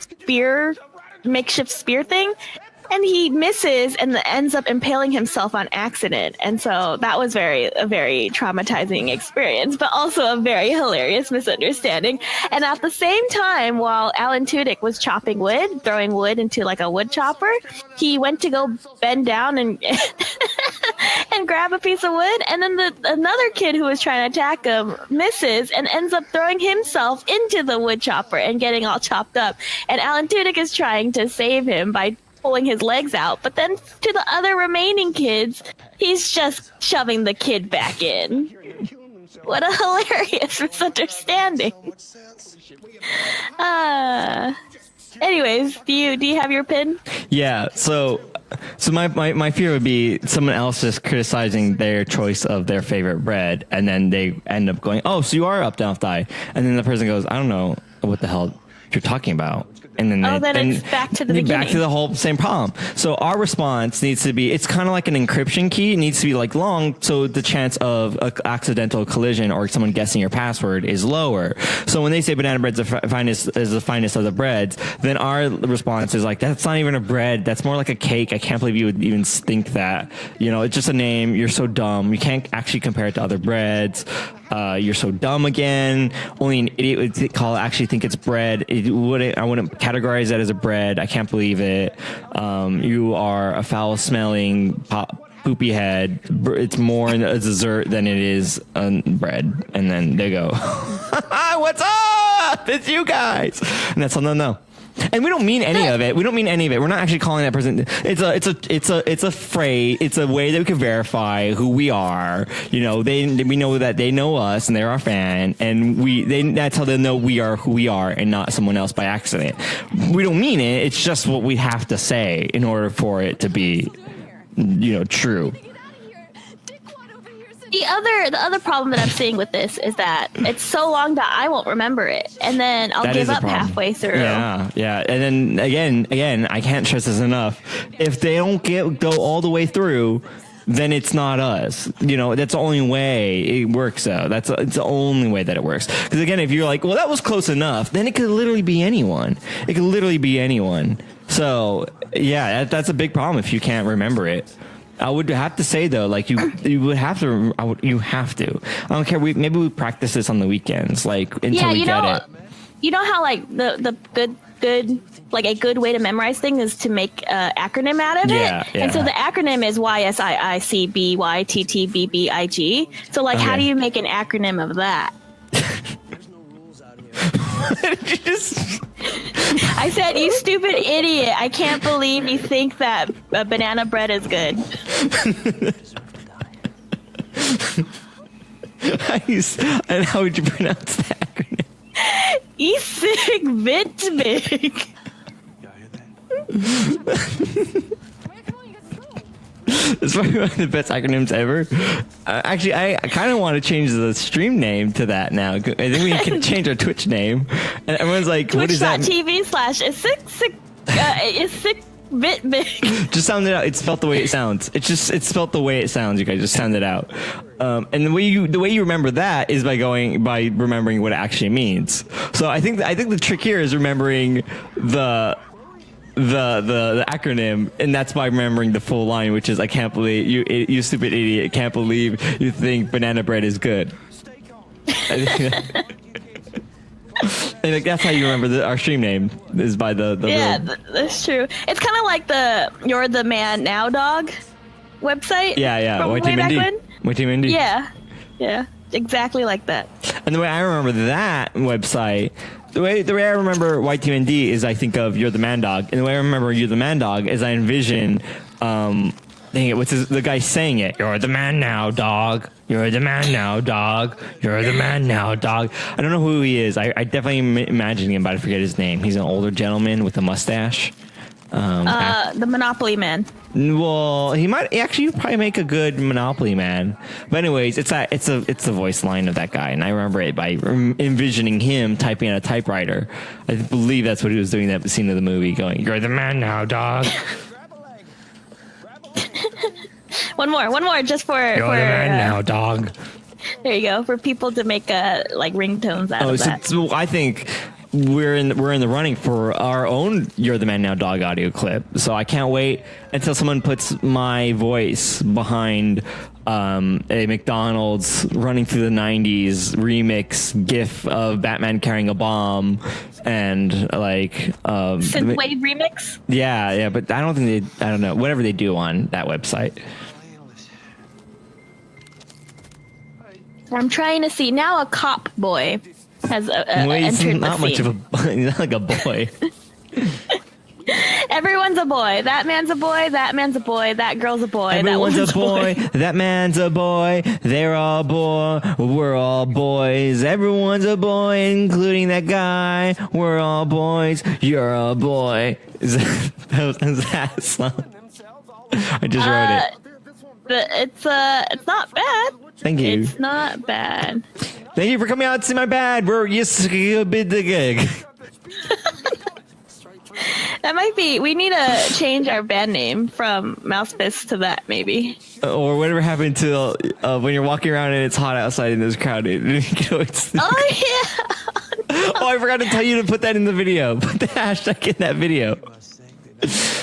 spear, makeshift spear thing. And he misses and ends up impaling himself on accident. And so that was a very traumatizing experience, but also a very hilarious misunderstanding. And at the same time, while Alan Tudyk was chopping wood, throwing wood into like a wood chopper, he went to go bend down and and grab a piece of wood. And then another kid who was trying to attack him misses and ends up throwing himself into the wood chopper and getting all chopped up. And Alan Tudyk is trying to save him by pulling his legs out, but then to the other remaining kids, he's just shoving the kid back in. What a hilarious misunderstanding. Anyways, do you have your pin? Yeah, so my fear would be someone else just criticizing their choice of their favorite bread, and then they end up going, oh, so you are UpDownLeftDie, and then the person goes, I don't know what the hell you're talking about. And then it's back to the beginning. Back to the whole same problem. So our response needs to be, it's kind of like an encryption key. It needs to be like long, so the chance of an accidental collision or someone guessing your password is lower. So when they say banana bread is the finest of the breads, then our response is like, that's not even a bread. That's more like a cake. I can't believe you would even think that. You know, it's just a name. You're so dumb. You can't actually compare it to other breads. You're so dumb again. Only an idiot would actually think it's bread. I wouldn't categorize that as a bread. I can't believe it. You are a foul-smelling poopy head. It's more a dessert than it is bread. And then they go, what's up? It's you guys. And that's all they'll know. And we don't mean any of it. We're not actually calling that person. It's a phrase. It's a way that we can verify who we are. You know, we know that they know us and they're our fan, and that's how they know we are who we are and not someone else by accident. We don't mean it. It's just what we have to say in order for it to be, true. The other problem that I'm seeing with this is that it's so long that I won't remember it, and then I'll give up halfway through. Yeah, and then again, I can't stress this enough. If they don't go all the way through, then it's not us. That's the only way it works out. It's the only way that it works. Because again, if you're like, well, that was close enough, then it could literally be anyone. So yeah, that's a big problem if you can't remember it. I would have to say though, like you would have to. You have to. I don't care. Maybe we practice this on the weekends, like until we get it. You know how like the good like a good way to memorize things is to make an acronym out of it. Yeah. And so the acronym is YSIICBYTTBBIG. So like, how do you make an acronym of that? I said, you stupid idiot. I can't believe you think that banana bread is good. And how would you pronounce the acronym? Evaporated. It's probably one of the best acronyms ever. Actually, I kind of want to change the stream name to that now. I think we can change our Twitch name. And everyone's like, what is that? Twitch.tv/bit. Just sound it out. It's spelled the way it sounds. It's spelled the way it sounds. You guys just sound it out. And the way you remember that is by remembering what it actually means. So I think the trick here is remembering the acronym, and that's by remembering the full line, which is, I can't believe you stupid idiot, can't believe you think banana bread is good. And like, that's how you remember our stream name is by the that's true. It's kind of like the You're the Man Now Dog website. Yeah. YT Yeah, exactly like that. And the way I remember that website, the way I remember YTMND is I think of You're the Man Dog, and the way I remember You're the Man Dog is I envision the guy saying it. You're the man now, dog. You're the man now, dog. You're the man now, dog. I don't know who he is. I definitely am imagining him, but I forget his name. He's an older gentleman with a mustache. The Monopoly Man. Well, he might actually probably make a good Monopoly Man. But anyways, it's the voice line of that guy, and I remember it by envisioning him typing on a typewriter. I believe that's what he was doing that scene of the movie, going, "You're the man now, dog." One more, just for You're the man now, dog. There you go, for people to make like ringtones out of that. So I think we're in the running for our own "You're the Man Now, Dog" audio clip. So I can't wait until someone puts my voice behind a McDonald's running through the 90s remix gif of Batman carrying a bomb and like synthwave remix. Yeah, but I don't know, whatever they do on that website. I'm trying to see now. A cop boy has entered not the much scene. of a he's not like a boy. Everyone's a boy. That man's a boy. That man's a boy. That girl's a boy. Everyone's that a boy. That man's a boy. They're all boy. We're all boys. Everyone's a boy, including that guy. We're all boys. You're a boy. Is that a song? I just wrote it. It's not bad. Thank you. It's not bad. Thank you for coming out to see my bad. We're a bit the gig. That might be. We need to change our band name from Mouse Fist to that, maybe. Or whatever happened to when you're walking around and it's hot outside and it's crowded. Oh yeah. Oh, I forgot to tell you to put that in the video. Put the hashtag in that video.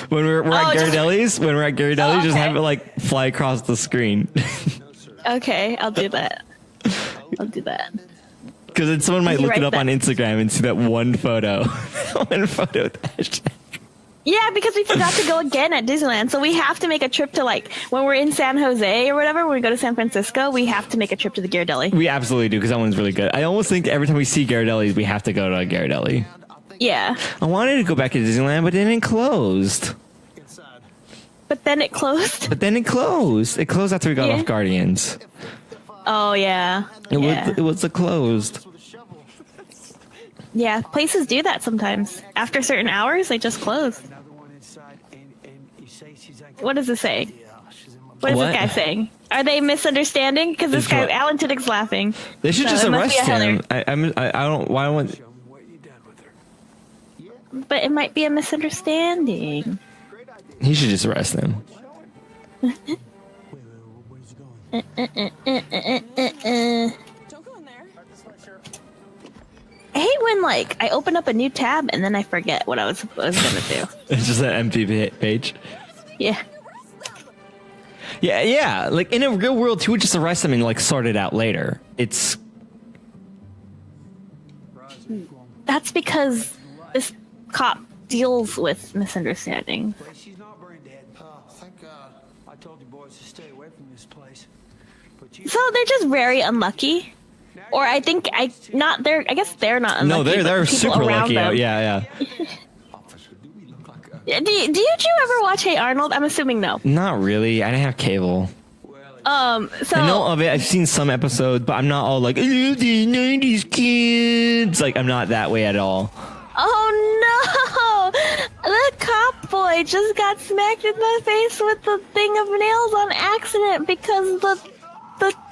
When we're at Ghirardelli's, just have it like fly across the screen. Okay, I'll do that. Because then someone might look it up on Instagram and see that one photo. One photo with the hashtag. Yeah, because we forgot to go again at Disneyland, so we have to make a trip to, like, when we're in San Jose or whatever, when we go to San Francisco, we have to make a trip to the Ghirardelli. We absolutely do, because that one's really good. I almost think every time we see Ghirardelli's, we have to go to a Ghirardelli. Yeah. I wanted to go back to Disneyland, but then it closed. But then it closed? It closed after we got off Guardians. Oh, yeah. It was closed. Yeah, places do that sometimes. After certain hours, they just close. What does it say? What is this guy saying? Are they misunderstanding? Because this guy, Alan Tudyk's laughing. They should just arrest him. I don't. Why don't? But it might be a misunderstanding. He should just arrest him. Don't go in there. I hate when, like, I open up a new tab and then I forget what I was gonna do. It's just an empty page. Yeah. Yeah. Like in a real world, he would just arrest him and like sort it out later. That's because this cop deals with misunderstanding. She's not brain dead. Thank God. I told you boys to stay away from this place. So they're just very unlucky. Or I guess they're not unlucky. No, they're super lucky. Them. Yeah. Did you ever watch Hey Arnold? I'm assuming no. Not really. I didn't have cable. So I know of it. I've seen some episodes, but I'm not all like, I love the 90s kids. Like, I'm not that way at all. Oh no! The cop boy just got smacked in the face with the thing of nails on accident because the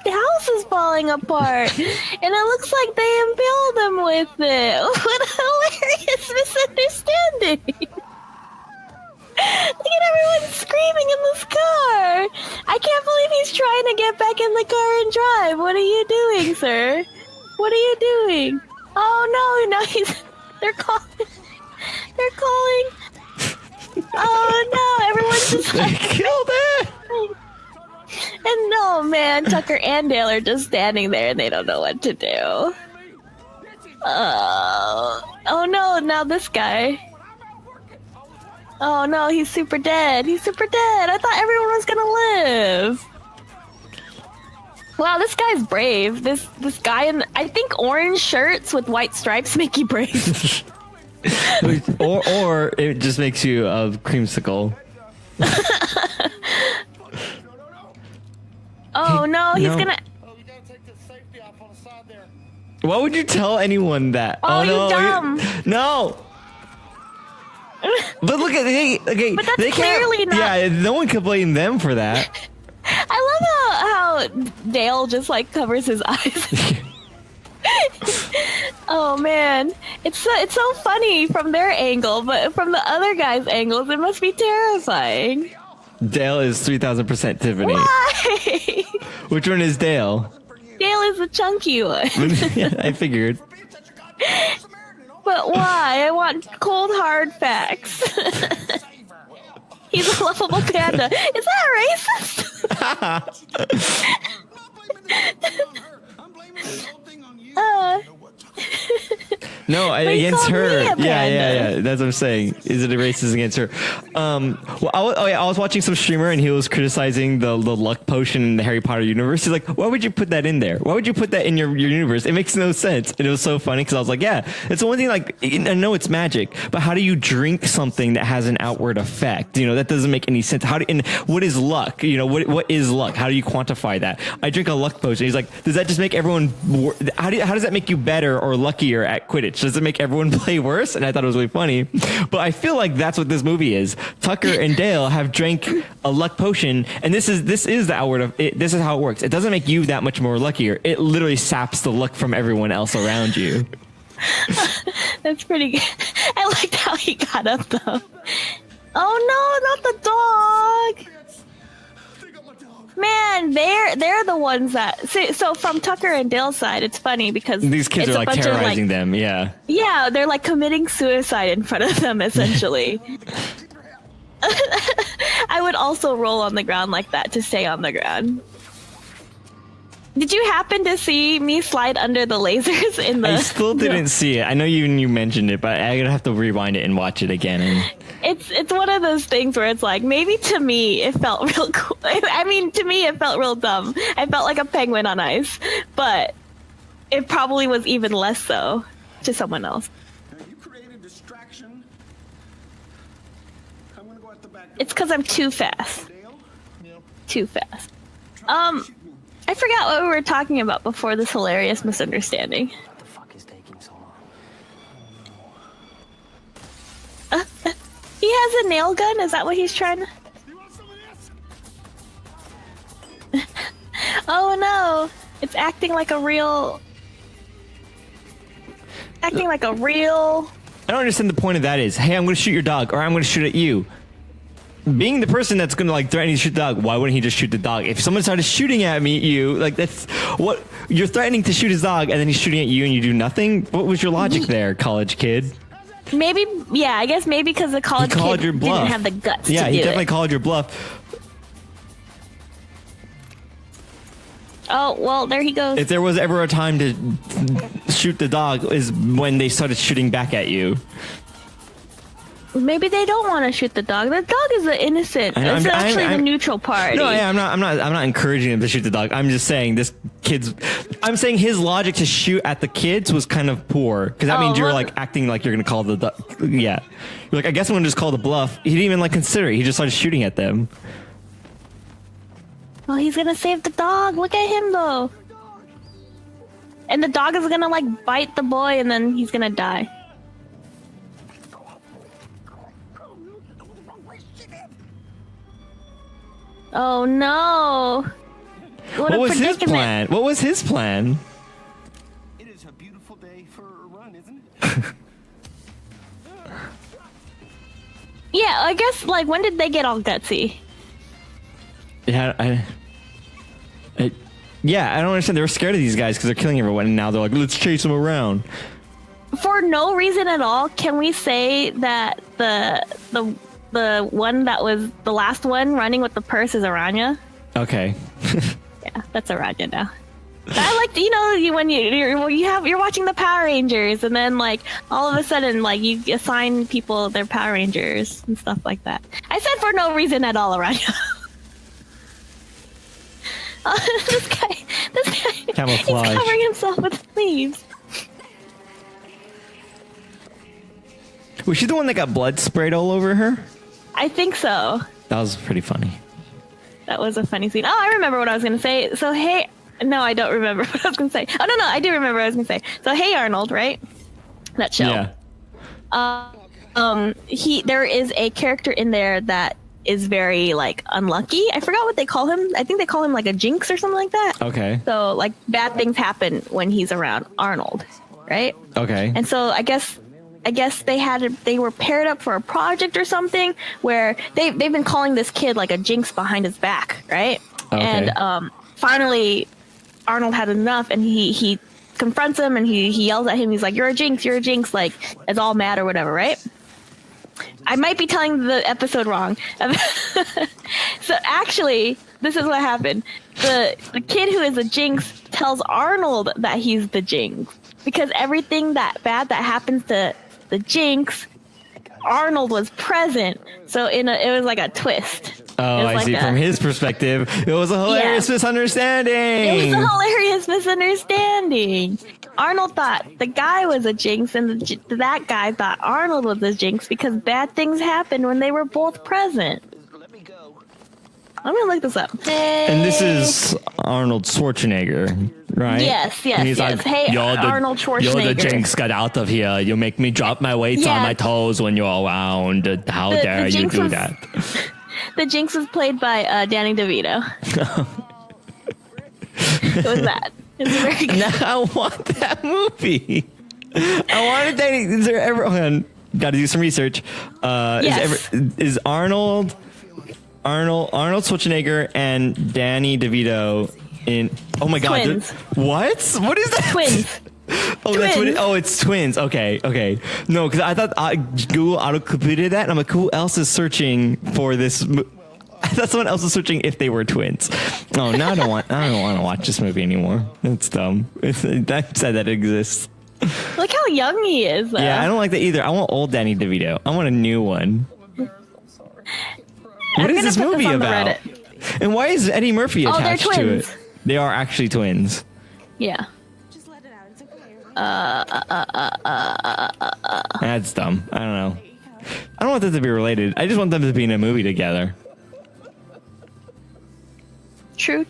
house is falling apart, and it looks like they impaled him with it. What a hilarious misunderstanding! Look at everyone screaming in this car. I can't believe he's trying to get back in the car and drive. What are you doing, sir? What are you doing? Oh no! They're calling. Oh no! Everyone's just like, they killed it. And no, man, Tucker and Dale are just standing there and they don't know what to do. Oh no, now this guy. Oh no, he's super dead. I thought everyone was gonna live. Wow, this guy's brave. This guy in, I think, orange shirts with white stripes make you brave. or it just makes you a creamsicle. Oh no, he's gonna. Oh, we gotta take the safety off on the side there. Why would you tell anyone that? Oh, you no! dumb. No! But look at okay. But that's they clearly not. Yeah, no one can blame them for that. I love how Dale just like covers his eyes. Oh man, it's so funny from their angle, but from the other guy's angles, it must be terrifying. Dale is 3000% Tiffany. Why? Which one is Dale? Dale is the chunky one. I figured. But why? I want cold hard facts. He's a lovable panda. Is that racist? No, against her. Yeah. That's what I'm saying. Is it a racist against her? Well, I was watching some streamer and he was criticizing the luck potion in the Harry Potter universe. He's like, why would you put that in there? Why would you put that in your universe? It makes no sense. And it was so funny because I was like, yeah, it's the one thing. Like, I know it's magic, but how do you drink something that has an outward effect? You know, that doesn't make any sense. And what is luck? You know, what is luck? How do you quantify that? I drink a luck potion. He's like, does that just make everyone? How does that make you better or luckier at Quidditch? Does it make everyone play worse? And I thought it was really funny. But I feel like that's what this movie is. Tucker and Dale have drank a luck potion, and this is the outward of it. This is how it works. It doesn't make you that much more luckier. It literally saps the luck from everyone else around you. That's pretty good. I liked how he got up though. Oh no, not the dog. Man, they're the ones that so from Tucker and Dale's side, it's funny because these kids are like terrorizing them. Yeah, they're like committing suicide in front of them essentially. I would also roll on the ground like that to stay on the ground. Did you happen to see me slide under the lasers in the? I still didn't see it. I know you mentioned it, but I'm gonna have to rewind it and watch it again. And it's one of those things where it's like, maybe to me it felt real cool. I mean, to me it felt real dumb. I felt like a penguin on ice, but it probably was even less so to someone else. You created distraction. I'm gonna go at the back door. It's because I'm too fast. Dale? Too fast. I forgot what we were talking about before this hilarious misunderstanding. What the fuck is taking so long? He has a nail gun? Is that what he's trying to... You want some of this? Oh no! It's acting like a real... I don't understand the point of that is, hey, I'm gonna shoot your dog, or I'm gonna shoot at you. Being the person that's gonna like threaten to shoot the dog, why wouldn't he just shoot the dog? If someone started shooting at you, like that's what you're threatening to shoot his dog, and then he's shooting at you, and you do nothing. What was your logic there, college kid? Maybe, yeah, I guess maybe because the college kid didn't have the guts. Yeah, to he do definitely it. called your bluff. Oh well, there he goes. If there was ever a time to shoot the dog, is when they started shooting back at you. Maybe they don't want to shoot the dog. The dog is the innocent. It's actually the neutral party. No, yeah, I'm not encouraging him to shoot the dog. I'm just saying I'm saying his logic to shoot at the kids was kind of poor because that means you're like acting like you're gonna call the dog. Yeah, you're like, I guess I'm gonna just call the bluff. He didn't even like consider it. He just started shooting at them. Oh, he's gonna save the dog. Look at him though. And the dog is gonna like bite the boy, and then he's gonna die. Oh no! What was his plan? What was his plan? It is a beautiful day for a run, isn't it? Yeah, I guess like when did they get all gutsy? Yeah, I don't understand. They were scared of these guys because they're killing everyone, and now they're like, let's chase them around. For no reason at all, can we say that the one that was the last one running with the purse is Aranya? Okay. Yeah, that's Aranya now. I like, when you're watching the Power Rangers, and then like all of a sudden like you assign people their Power Rangers and stuff like that. I said for no reason at all, Aranya. This guy, Camouflage. he's covering himself with leaves. Was she the one that got blood sprayed all over her? I think so. That was pretty funny. That was a funny scene. Oh, I remember what I was going to say. So, hey... No, I don't remember what I was going to say. Oh, no, I do remember what I was going to say. So, Hey Arnold, right? That show. Yeah. there is a character in there that is very like unlucky. I forgot what they call him. I think they call him like a jinx or something like that. Okay. So like bad things happen when he's around Arnold, right? Okay. And so I guess they were paired up for a project or something where they've been calling this kid like a jinx behind his back, right? Okay. And finally Arnold had enough, and he confronts him and he yells at him. He's like, you're a jinx, like it's all mad or whatever, right? I might be telling the episode wrong. So actually, this is what happened. The kid who is a jinx tells Arnold that he's the jinx, because everything that bad that happens to the jinx, Arnold was present. So it was like a twist. Oh, I see. From his perspective, it was a hilarious misunderstanding. It was a hilarious misunderstanding. Arnold thought the guy was a jinx, and that guy thought Arnold was a jinx because bad things happened when they were both present. I'm gonna look this up. Hey. And this is Arnold Schwarzenegger, right? Yes. Like, hey, Arnold Schwarzenegger. You're the jinx, get out of here. You make me drop my weights on my toes when you're around. How dare you do that? The jinx was played by Danny DeVito. It was that. It was very good. Now I want that movie. I wanted that. Is there ever? Hold on. Got to do some research. Yes. Is Arnold Schwarzenegger and Danny DeVito in? Oh my God! Twins. What? What is that? Twins. Oh, that's what it's twins. Okay. No, because I thought Google auto-completed that, and I'm like, who else is searching for this? I thought someone else was searching if they were twins. Oh, now I don't want to watch this movie anymore. That's dumb. That said that exists. Look how young he is, though. Yeah, I don't like that either. I want old Danny DeVito. I want a new one. What is this movie about? And why is Eddie Murphy attached to it? They are actually twins. Yeah. That's dumb. I don't know. I don't want them to be related. I just want them to be in a movie together. True.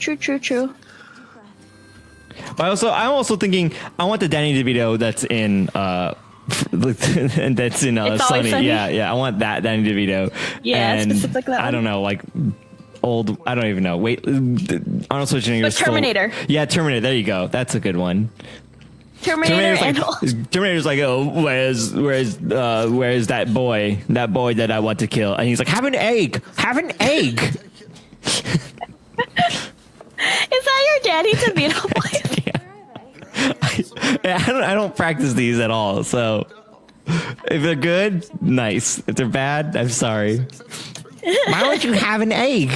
But I'm also thinking I want the Danny DeVito that's in Sunny. Yeah. I want that Danny DeVito. Yeah, and specific that I don't know, like old. I don't even know. Wait, Arnold Schwarzenegger. But Terminator. Yeah, Terminator. There you go. That's a good one. Terminator's like, oh, where's that boy that I want to kill? And he's like, have an egg. Is that your Danny DeVito voice? Yeah. I don't practice these at all. So if they're good, nice. If they're bad, I'm sorry. Why don't you have an egg?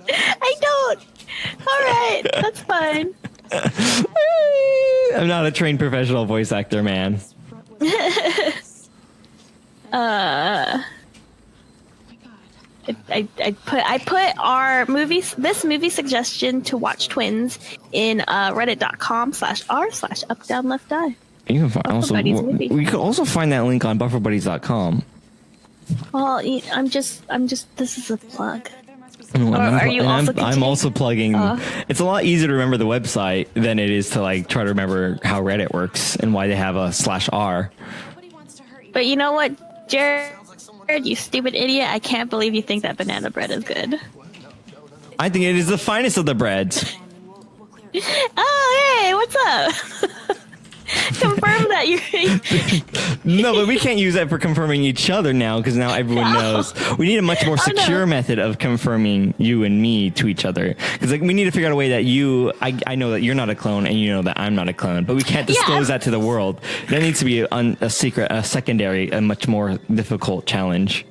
I don't. All right, that's fine. I'm not a trained professional voice actor, man. I put our this movie suggestion to watch twins in reddit.com/r/UpDownLeftDie. We could also find that link on bufferbuddies.com. Well, this is a plug. I'm also plugging. It's a lot easier to remember the website than it is to like try to remember how Reddit works and why they have a /r. But you know what, Jared, you stupid idiot! I can't believe you think that banana bread is good. I think it is the finest of the breads. Oh, hey, what's up? Confirm that you're. No, but we can't use that for confirming each other now because now everyone knows. We need a much more secure method of confirming you and me to each other because we need to figure out a way that I know that you're not a clone and you know that I'm not a clone, but we can't disclose that to the world. That needs to be a secret, a secondary, a much more difficult challenge.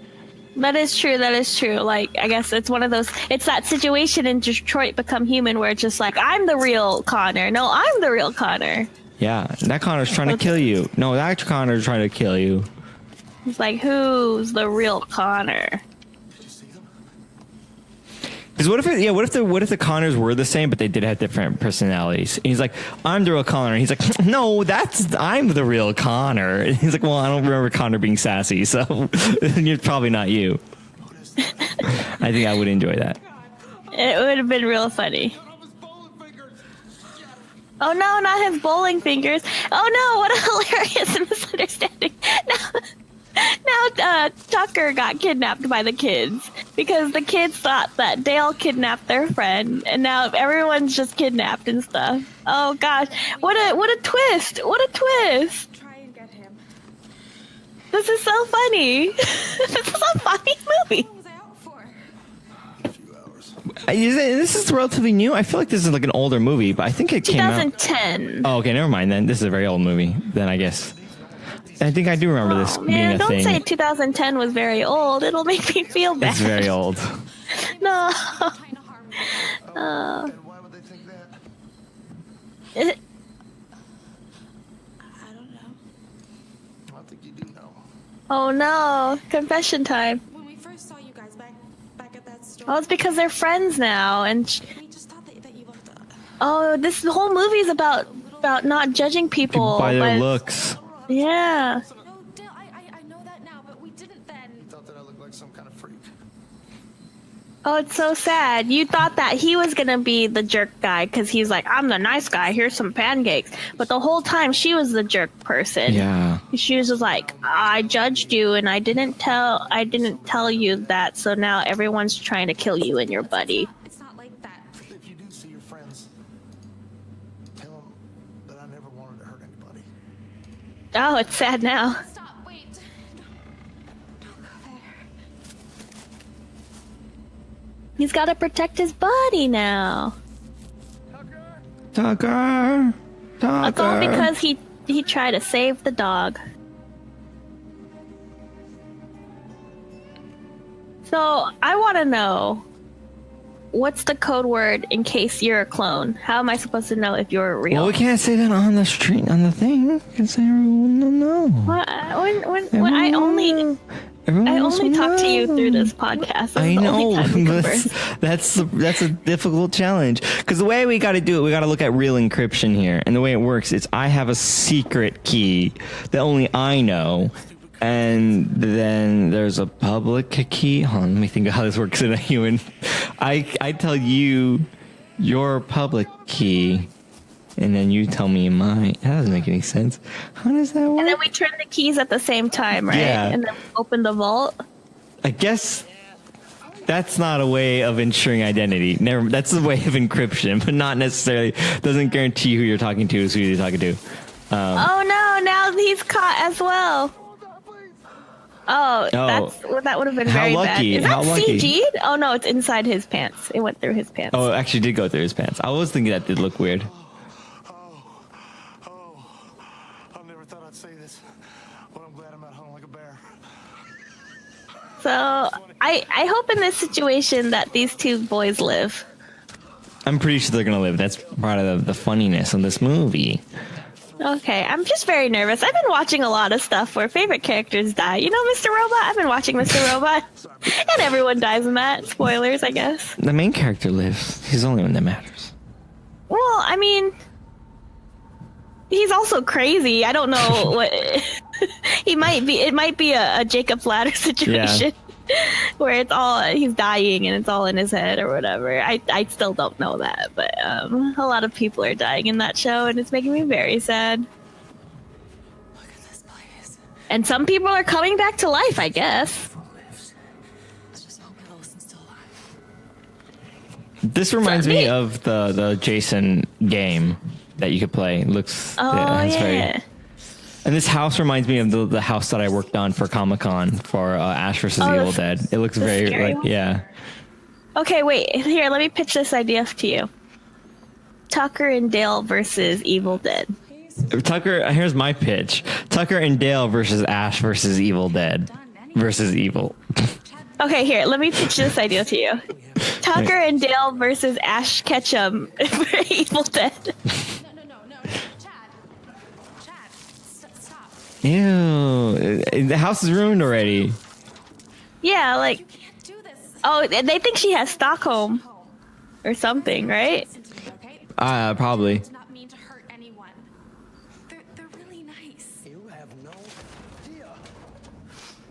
That is true. Like, I guess it's one of those, it's that situation in Detroit Become Human where it's just like, I'm the real Connor. No, I'm the real Connor. Yeah, that Connor's trying to kill you. No, that Connor's trying to kill you. It's like, who's the real Connor? Because what if the Connors were the same, but they did have different personalities? And he's like, I'm the real Connor. And he's like, no, I'm the real Connor. And he's like, well, I don't remember Connor being sassy, so you're probably not you. I think I would enjoy that. It would have been real funny. Oh no, not his bowling fingers. Oh no, what a hilarious misunderstanding. Now Tucker got kidnapped by the kids because the kids thought that Dale kidnapped their friend, and now everyone's just kidnapped and stuff. Oh gosh, what a twist! What a twist! Try and get him. This is so funny. This is a funny movie. What was I out for? This is relatively new. I feel like this is like an older movie, but I think it came out 2010. Oh, okay, never mind then. This is a very old movie. Then I guess. I think I do remember this being a don't thing. Don't say 2010 was very old. It'll make me feel bad. It's very old. No. And why would they think that? I don't know. I think you do know. Oh no. Confession time. When we first saw you guys back at that store, Oh, it's because they're friends now. And we just thought that you looked this whole movie is about not judging people by their looks. Yeah. No, Dale, I know that now, but we didn't then. You thought that I looked like some kind of freak. Oh, it's so sad. You thought that he was going to be the jerk guy because he's like, I'm the nice guy. Here's some pancakes. But the whole time she was the jerk person. Yeah. She was just like, I judged you and I didn't tell you that. So now everyone's trying to kill you and your buddy. It's not like that. If you do see your friends, tell them that I never wanted to hurt anybody. Oh, it's sad now. Stop, wait. Don't go there. He's got to protect his buddy now. Tucker. It's all because he tried to save the dog. So I want to know, what's the code word in case you're a clone? How am I supposed to know if you're real? Well, we can't say that on the street, on the thing. We can say everyone will know. When I only talk to you through this podcast. I know, but that's a difficult challenge. Because the way we got to do it, we got to look at real encryption here. And the way it works is I have a secret key that only I know. And then there's a public key. Hold on, let me think of how this works in a human. I tell you your public key, and then you tell me mine. That doesn't make any sense. How does that work? And then we turn the keys at the same time, right? Yeah. And then we open the vault. I guess that's not a way of ensuring identity. That's a way of encryption, but not necessarily. Doesn't guarantee who you're talking to is who you're talking to. Oh no! Now he's caught as well. Oh, that would have been very lucky. bad. Is How that lucky. CG'd? Oh no, it's inside his pants. It went through his pants. Oh, it actually did go through his pants. I was thinking that did look weird. I never thought I'd say this, but I'm glad I'm at home like a bear. So I hope in this situation that these two boys live. I'm pretty sure they're gonna live. That's part of the funniness of this movie. Okay, I'm just very nervous. I've been watching a lot of stuff where favorite characters die. You know, Mr. Robot? I've been watching Mr. Robot. And everyone dies in that. Spoilers, I guess. The main character lives. He's the only one that matters. Well, I mean, he's also crazy. I don't know what... It might be a Jacob's Ladder situation. Yeah. Where it's all, he's dying and it's all in his head or whatever. I still don't know that, but a lot of people are dying in that show and it's making me very sad. Look at this place. And some people are coming back to life, I guess. Let's just hope Wilson's still alive. This reminds me of the Jason game that you could play. It looks... yeah. And this house reminds me of the house that I worked on for Comic-Con for Ash vs. Evil Dead. It looks very like, yeah. Okay, wait. Here, let me pitch this idea to you. Tucker and Dale versus Evil Dead. Tucker, here's my pitch. Tucker and Dale versus Ash versus Evil Dead versus Evil. Okay, here, let me pitch this idea to you. Tucker and Dale versus Ash Ketchum for Evil Dead. Ew, the house is ruined already. Yeah, like, oh, they think she has Stockholm or something, right? Probably. Not mean to hurt anyone. They're really nice. You have no idea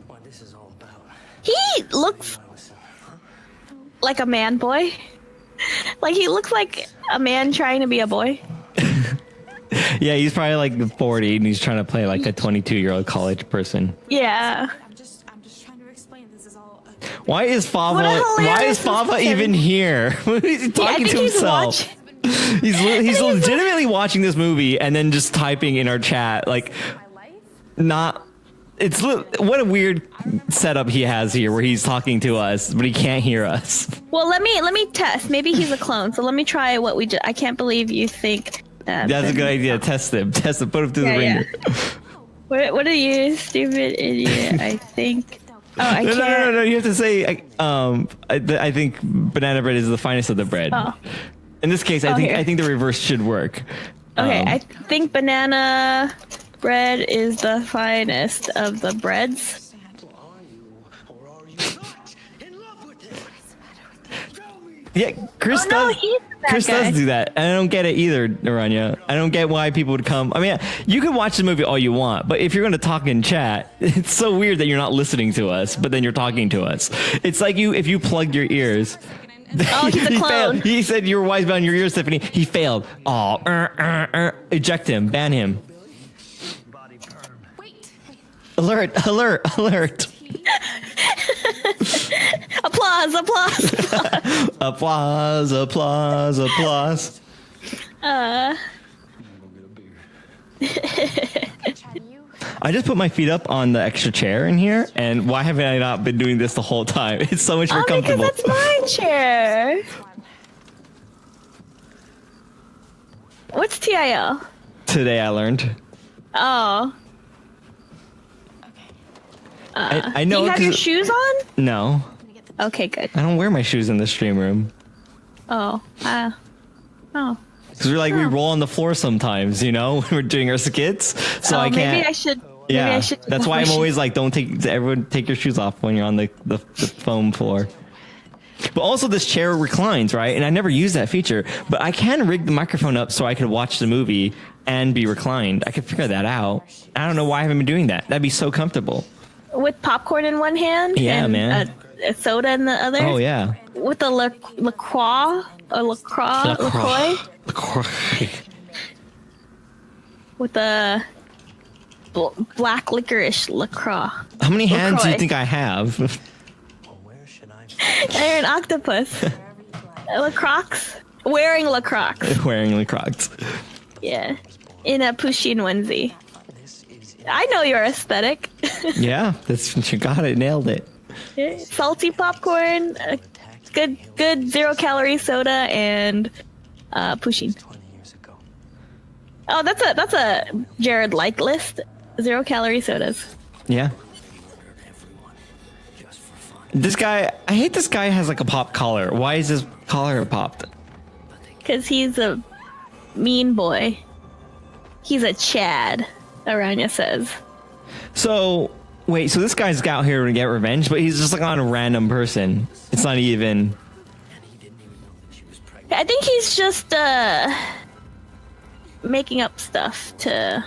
what this is all about. He looks like a man boy. Like, he looks like a man trying to be a boy. Yeah, he's probably like 40 and he's trying to play like a 22-year-old college person. Yeah. I'm just trying to explain. This is all. Why is Fava even here? He's talking to himself. He's legitimately watching this movie and then just typing in our chat like not. It's what a weird setup he has here where he's talking to us but he can't hear us. Well, let me test. Maybe he's a clone. So let me try what we just. I can't believe you think that. That's a good idea. Test him. Put him through the ringer. What are you, stupid idiot? I think. Oh, I can't. No. You have to say. I think banana bread is the finest of the bread. Oh. In this case, I think the reverse should work. Okay, I think banana bread is the finest of the breads. Yeah, Chris does do that. And I don't get it either, Aranya. I don't get why people would come. I mean, you can watch the movie all you want, but if you're going to talk in chat, it's so weird that you're not listening to us, but then you're talking to us. It's like if you plugged your ears. Oh, he's a clone. Failed. He said you were wise about your ears, Tiffany. He failed. Oh, eject him. Ban him. Wait. Alert. Applause. Applause. I just put my feet up on the extra chair in here, and why haven't I not been doing this the whole time? It's so much more comfortable. Because that's my chair. What's TIL? Today I learned. Oh. I know. Do you have your shoes on? No. Okay, good. I don't wear my shoes in the stream room. Oh. Because we roll on the floor sometimes, when we're doing our skits. So I can't. Maybe I should. Yeah, maybe I should that's why I'm always like, everyone take your shoes off when you're on the foam floor. But also this chair reclines, right? And I never use that feature, but I can rig the microphone up so I could watch the movie and be reclined. I could figure that out. I don't know why I haven't been doing that. That'd be so comfortable. With popcorn in one hand? Yeah, and man. A soda in the other? Oh, yeah. With a LaCroix? With a black licorice LaCroix. How many hands do you think I have? They're an octopus. LaCroix? Wearing LaCroix. Wearing LaCroix. Yeah. In a Pusheen onesie. I know your aesthetic. Yeah, you got it. Nailed it. Salty popcorn, good 0-calorie soda, and Pusheen. Oh, that's a Jared like list. 0-calorie sodas. Yeah. This guy, I hate this guy has like a pop collar. Why is his collar popped? Because he's a mean boy. He's a Chad, Aranya says. So, wait, so this guy's out here to get revenge, but he's just like on a random person. It's not even... I think he's just making up stuff to...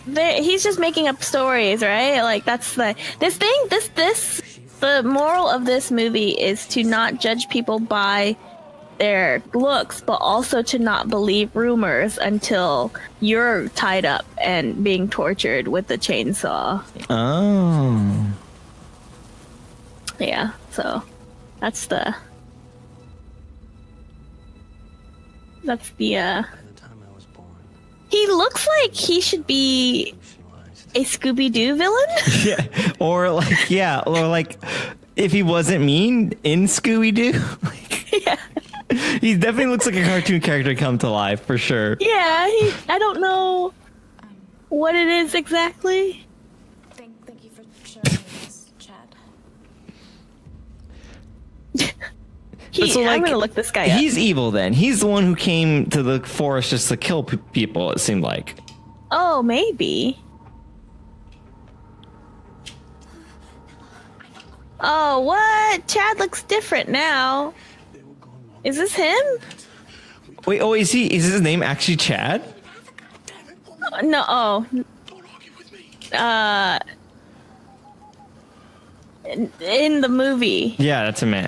He's just making up stories, right? Like that's the moral of this movie is to not judge people by their looks, but also to not believe rumors until you're tied up and being tortured with the chainsaw. Oh. Yeah, so that's the He looks like he should be a Scooby-Doo villain. Yeah, or like if he wasn't mean in Scooby-Doo. Yeah. He definitely looks like a cartoon character come to life for sure. Yeah, I don't know what it is exactly. Thank you for showing me this, Chad. I'm gonna look this guy up. He's evil then. He's the one who came to the forest just to kill people, it seemed like. Oh, maybe. Oh, what? Chad looks different now. Is this him? Wait, is his name actually Chad? No, in the movie. Yeah, that's a man.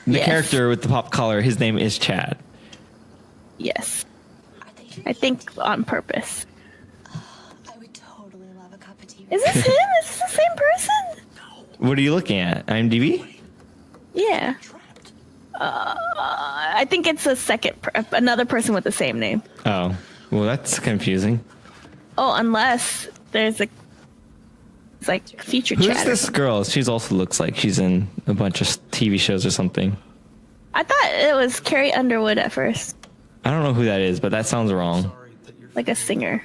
The character with the pop collar, his name is Chad. Yes. I think on purpose. I would totally love a cup of tea. Is this him? Is this the same person? What are you looking at? IMDb? Yeah. I think it's another person with the same name. Oh, well, that's confusing. Oh, unless there's it's like feature Who's chat. this girl? She also looks like she's in a bunch of TV shows or something. I thought it was Carrie Underwood at first, I don't know who that is, but that sounds wrong. Sorry that your like a singer.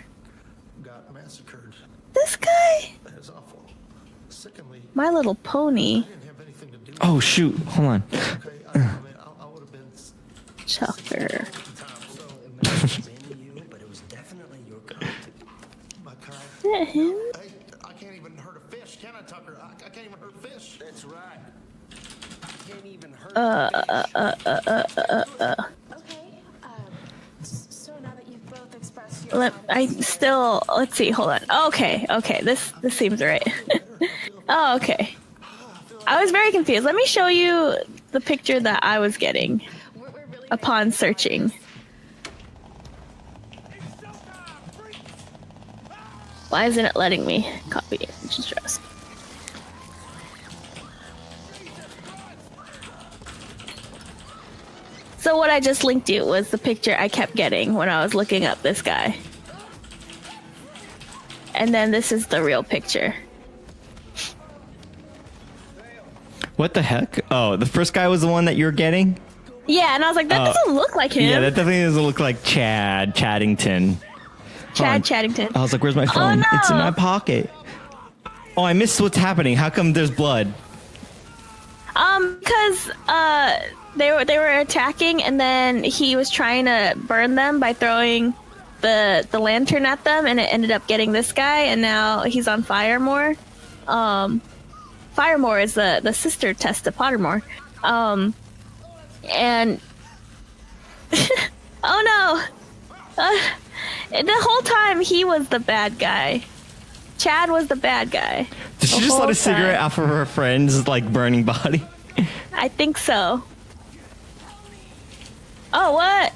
got massacred. This guy, That's awful. Sickeningly, My Little Pony, didn't have anything to do with Oh, shoot. Hold on. it. Okay, I mean, I would have been Chucker. You, but it was definitely your kind. my kind. Is that him? Hey, I can't even hurt a fish, can I, Tucker? I can't even hurt fish. That's right. I can't even hurt. Okay. So now that you've both expressed your Let's see. Hold on. Okay. This seems right. Oh, okay. I was very confused. Let me show you the picture that I was getting we're really upon searching. Why isn't it letting me copy image address? So what I just linked you was the picture I kept getting when I was looking up this guy. And then this is the real picture. What the heck? Oh, the first guy was the one that you're getting? Yeah, and I was like, that doesn't look like him. Yeah, that definitely doesn't look like Chad Chaddington. Chad Chaddington. I was like, where's my phone? no. It's in my pocket. Oh, I missed what's happening. How come there's blood? Because they were attacking, and then he was trying to burn them by throwing the lantern at them, and it ended up getting this guy, and now he's on Firemore. Firemore is the sister test to Pottermore. And oh no, the whole time he was the bad guy. Chad was the bad guy. Did she just let a cigarette off of her friend's like burning body? I think so. Oh, what?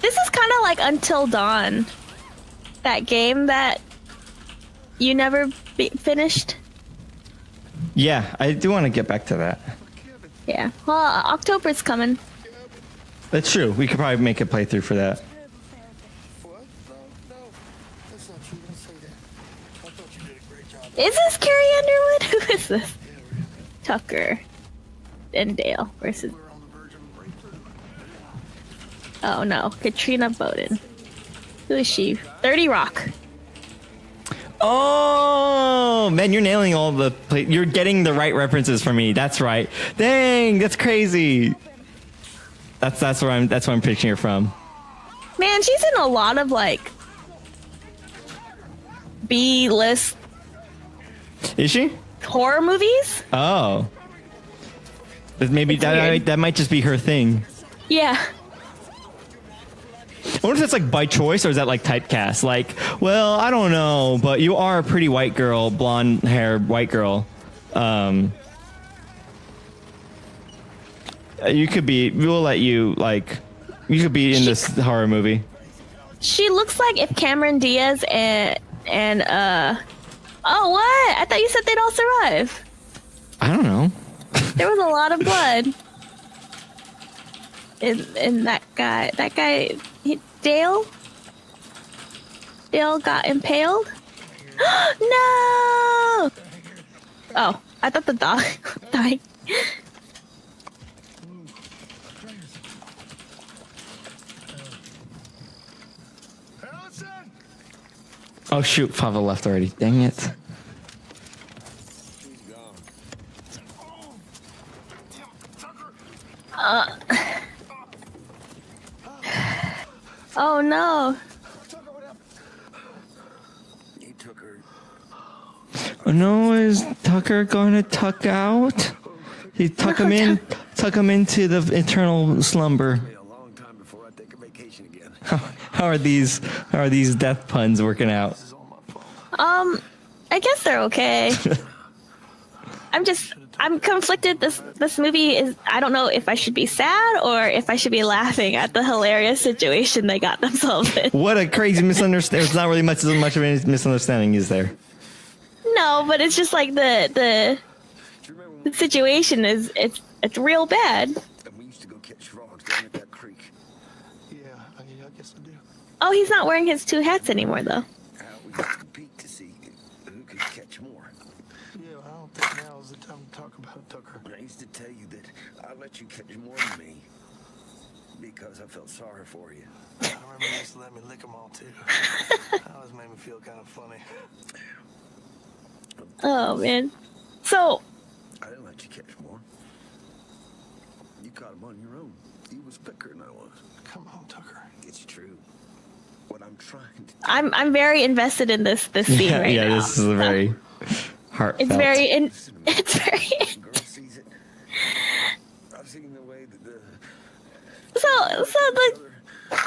This is kind of like Until Dawn. That game that you never finished. Yeah, I do want to get back to that. Yeah. Well, October's coming. That's true. We could probably make a playthrough for that. What? No. That's not true. Don't say that. I thought you did a great job. Is this Carrie Underwood? Who is this? Tucker and Dale versus. We're on the verge of a breakthrough. Oh no, Katrina Bowden. Who is she? 30 Rock. Oh man, you're nailing all the. You're getting the right references for me. That's right. Dang, that's crazy. That's where I'm picturing her from. Man, she's in a lot of like B-list Is she? horror movies. Oh, but maybe that might just be her thing. Yeah. I wonder if that's like by choice or is that like typecast? Like, well, I don't know, but you are a pretty white girl, blonde hair, white girl. You could be. We'll let you like. You could be in this horror movie. She looks like if Cameron Diaz and oh what? I thought you said they'd all survive. I don't know. There was a lot of blood in that guy. That guy, Dale got impaled. No! Oh, I thought the dog died. Allison! Oh shoot, Fava left already. Dang it. Oh no. You took her. Oh no, is Tucker going to tuck out? He tuck him in, tuck him into the eternal slumber. A long time before I take a vacation again. How are these death puns working out? I guess they're okay. I'm just I'm conflicted. This movie is, I don't know if I should be sad or if I should be laughing at the hilarious situation they got themselves in. What a crazy misunderstanding. There's not really much of a misunderstanding, is there? No, but it's just like the situation is, it's real bad. And we used to go catch frogs down at that creek. Yeah, I guess I do. Oh, he's not wearing his 2 hats anymore, though. We used to compete to see who could catch more. Yeah, I don't think now is the time to talk about Tucker. I used to tell you that I let you catch more than me because I felt sorry for you. I remember you used to let me lick them all, too. That always made me feel kind of funny. Oh, man. So, I didn't let you catch more. You caught them on your own. You was quicker than I was. Come on, Tucker. It's true. What I'm trying to do. I'm very invested in this scene right now. Yeah, this is a very heartfelt. It's very. Girl sees it. I've seen the way that the So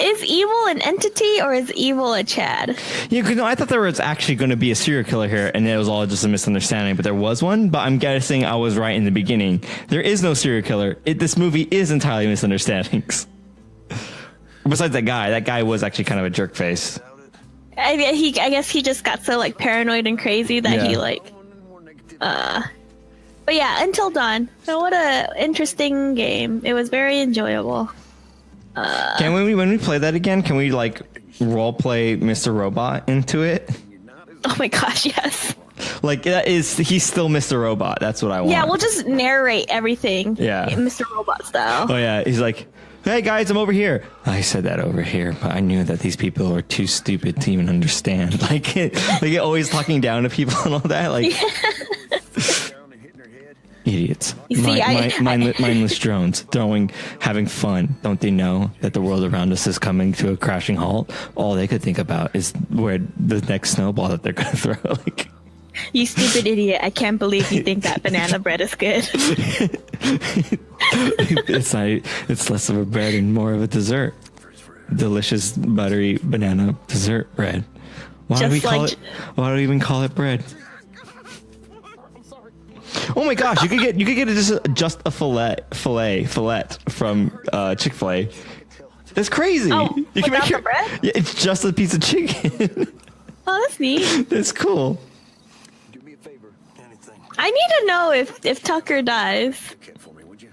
is evil an entity or is evil a Chad? Yeah, because I thought there was actually going to be a serial killer here, and it was all just a misunderstanding. But there was one. But I'm guessing I was right in the beginning. There is no serial killer. This movie is entirely misunderstandings. Besides that guy was actually kind of a jerk face. I guess he just got so like paranoid and crazy that he like. But yeah, Until Dawn. So what a interesting game. It was very enjoyable. Can when we play that again? Can we like role play Mr. Robot into it? Oh my gosh, yes. Like he's still Mr. Robot. That's what I want. Yeah, we'll just narrate everything. Yeah, Mr. Robot style. Oh yeah, he's like, hey guys, I'm over here. I said that over here, but I knew that these people are too stupid to even understand. Like always talking down to people and all that. Like idiots. You see, mindless drones having fun. Don't they know that the world around us is coming to a crashing halt? All they could think about is where the next snowball that they're going to throw. Like, you stupid idiot! I can't believe you think that banana bread is good. It's less of a bread and more of a dessert. Delicious buttery banana dessert bread. Why do we even call it bread? Oh my gosh, you could get just a fillet from Chick-fil-A. That's crazy. Oh, you can make the bread? Yeah, it's just a piece of chicken. Oh, that's neat. That's cool. Do me a favor. Anything. I need to know if Tucker dies. Get for me, would you?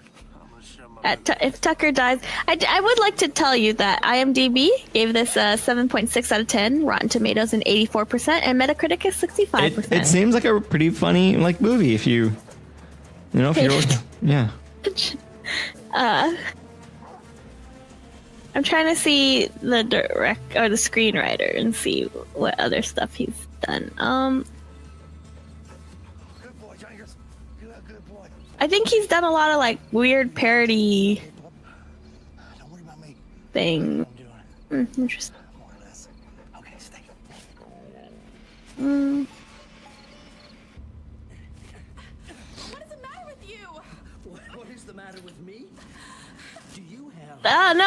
If Tucker dies, I would like to tell you that IMDb gave this a 7.6 out of 10, Rotten Tomatoes an 84%, and Metacritic is 65%. It seems like a pretty funny like movie if you're yeah. I'm trying to see the the screenwriter and see what other stuff he's done. Good boy, Jangers. Good boy. I think he's done a lot of like weird parody Don't worry about me. thing. I'm doing it. Interesting. More or less. Okay, stay. What is the matter with you? What is the matter with me? Do you have... No,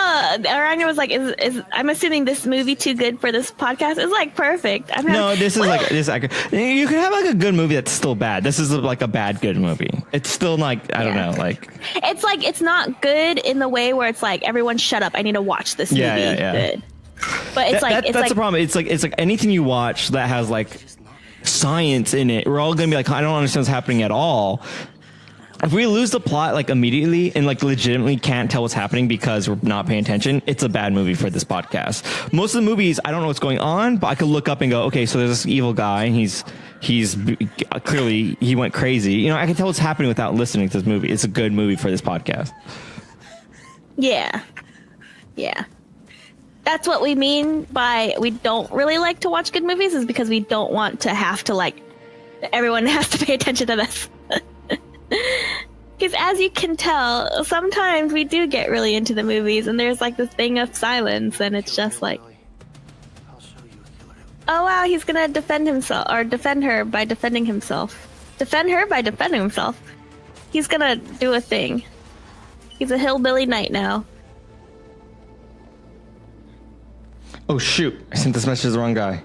Aranya was like, is I'm assuming this movie too good for this podcast? It's like perfect. This is like you can have like a good movie that's still bad. This is like a bad good movie. It's still like I don't know, like it's not good in the way where it's like everyone shut up. I need to watch this movie. Yeah. Good. But it's that's the problem. It's like anything you watch that has like science in it, we're all gonna be like, I don't understand what's happening at all. If we lose the plot like immediately and like legitimately can't tell what's happening because we're not paying attention, it's a bad movie for this podcast. Most of the movies, I don't know what's going on, but I could look up and go, okay, so there's this evil guy and he's clearly he went crazy. You know, I can tell what's happening without listening to this movie. It's a good movie for this podcast. Yeah. That's what we mean by we don't really like to watch good movies, is because we don't want to have to like everyone has to pay attention to this. Because as you can tell, sometimes we do get really into the movies and there's like this thing of silence and it's just like, I'll show you a killer. oh wow, he's gonna defend himself or defend her by defending himself. Defend her by defending himself. He's gonna do a thing. He's a hillbilly knight now. Oh shoot! I sent this message to the wrong guy.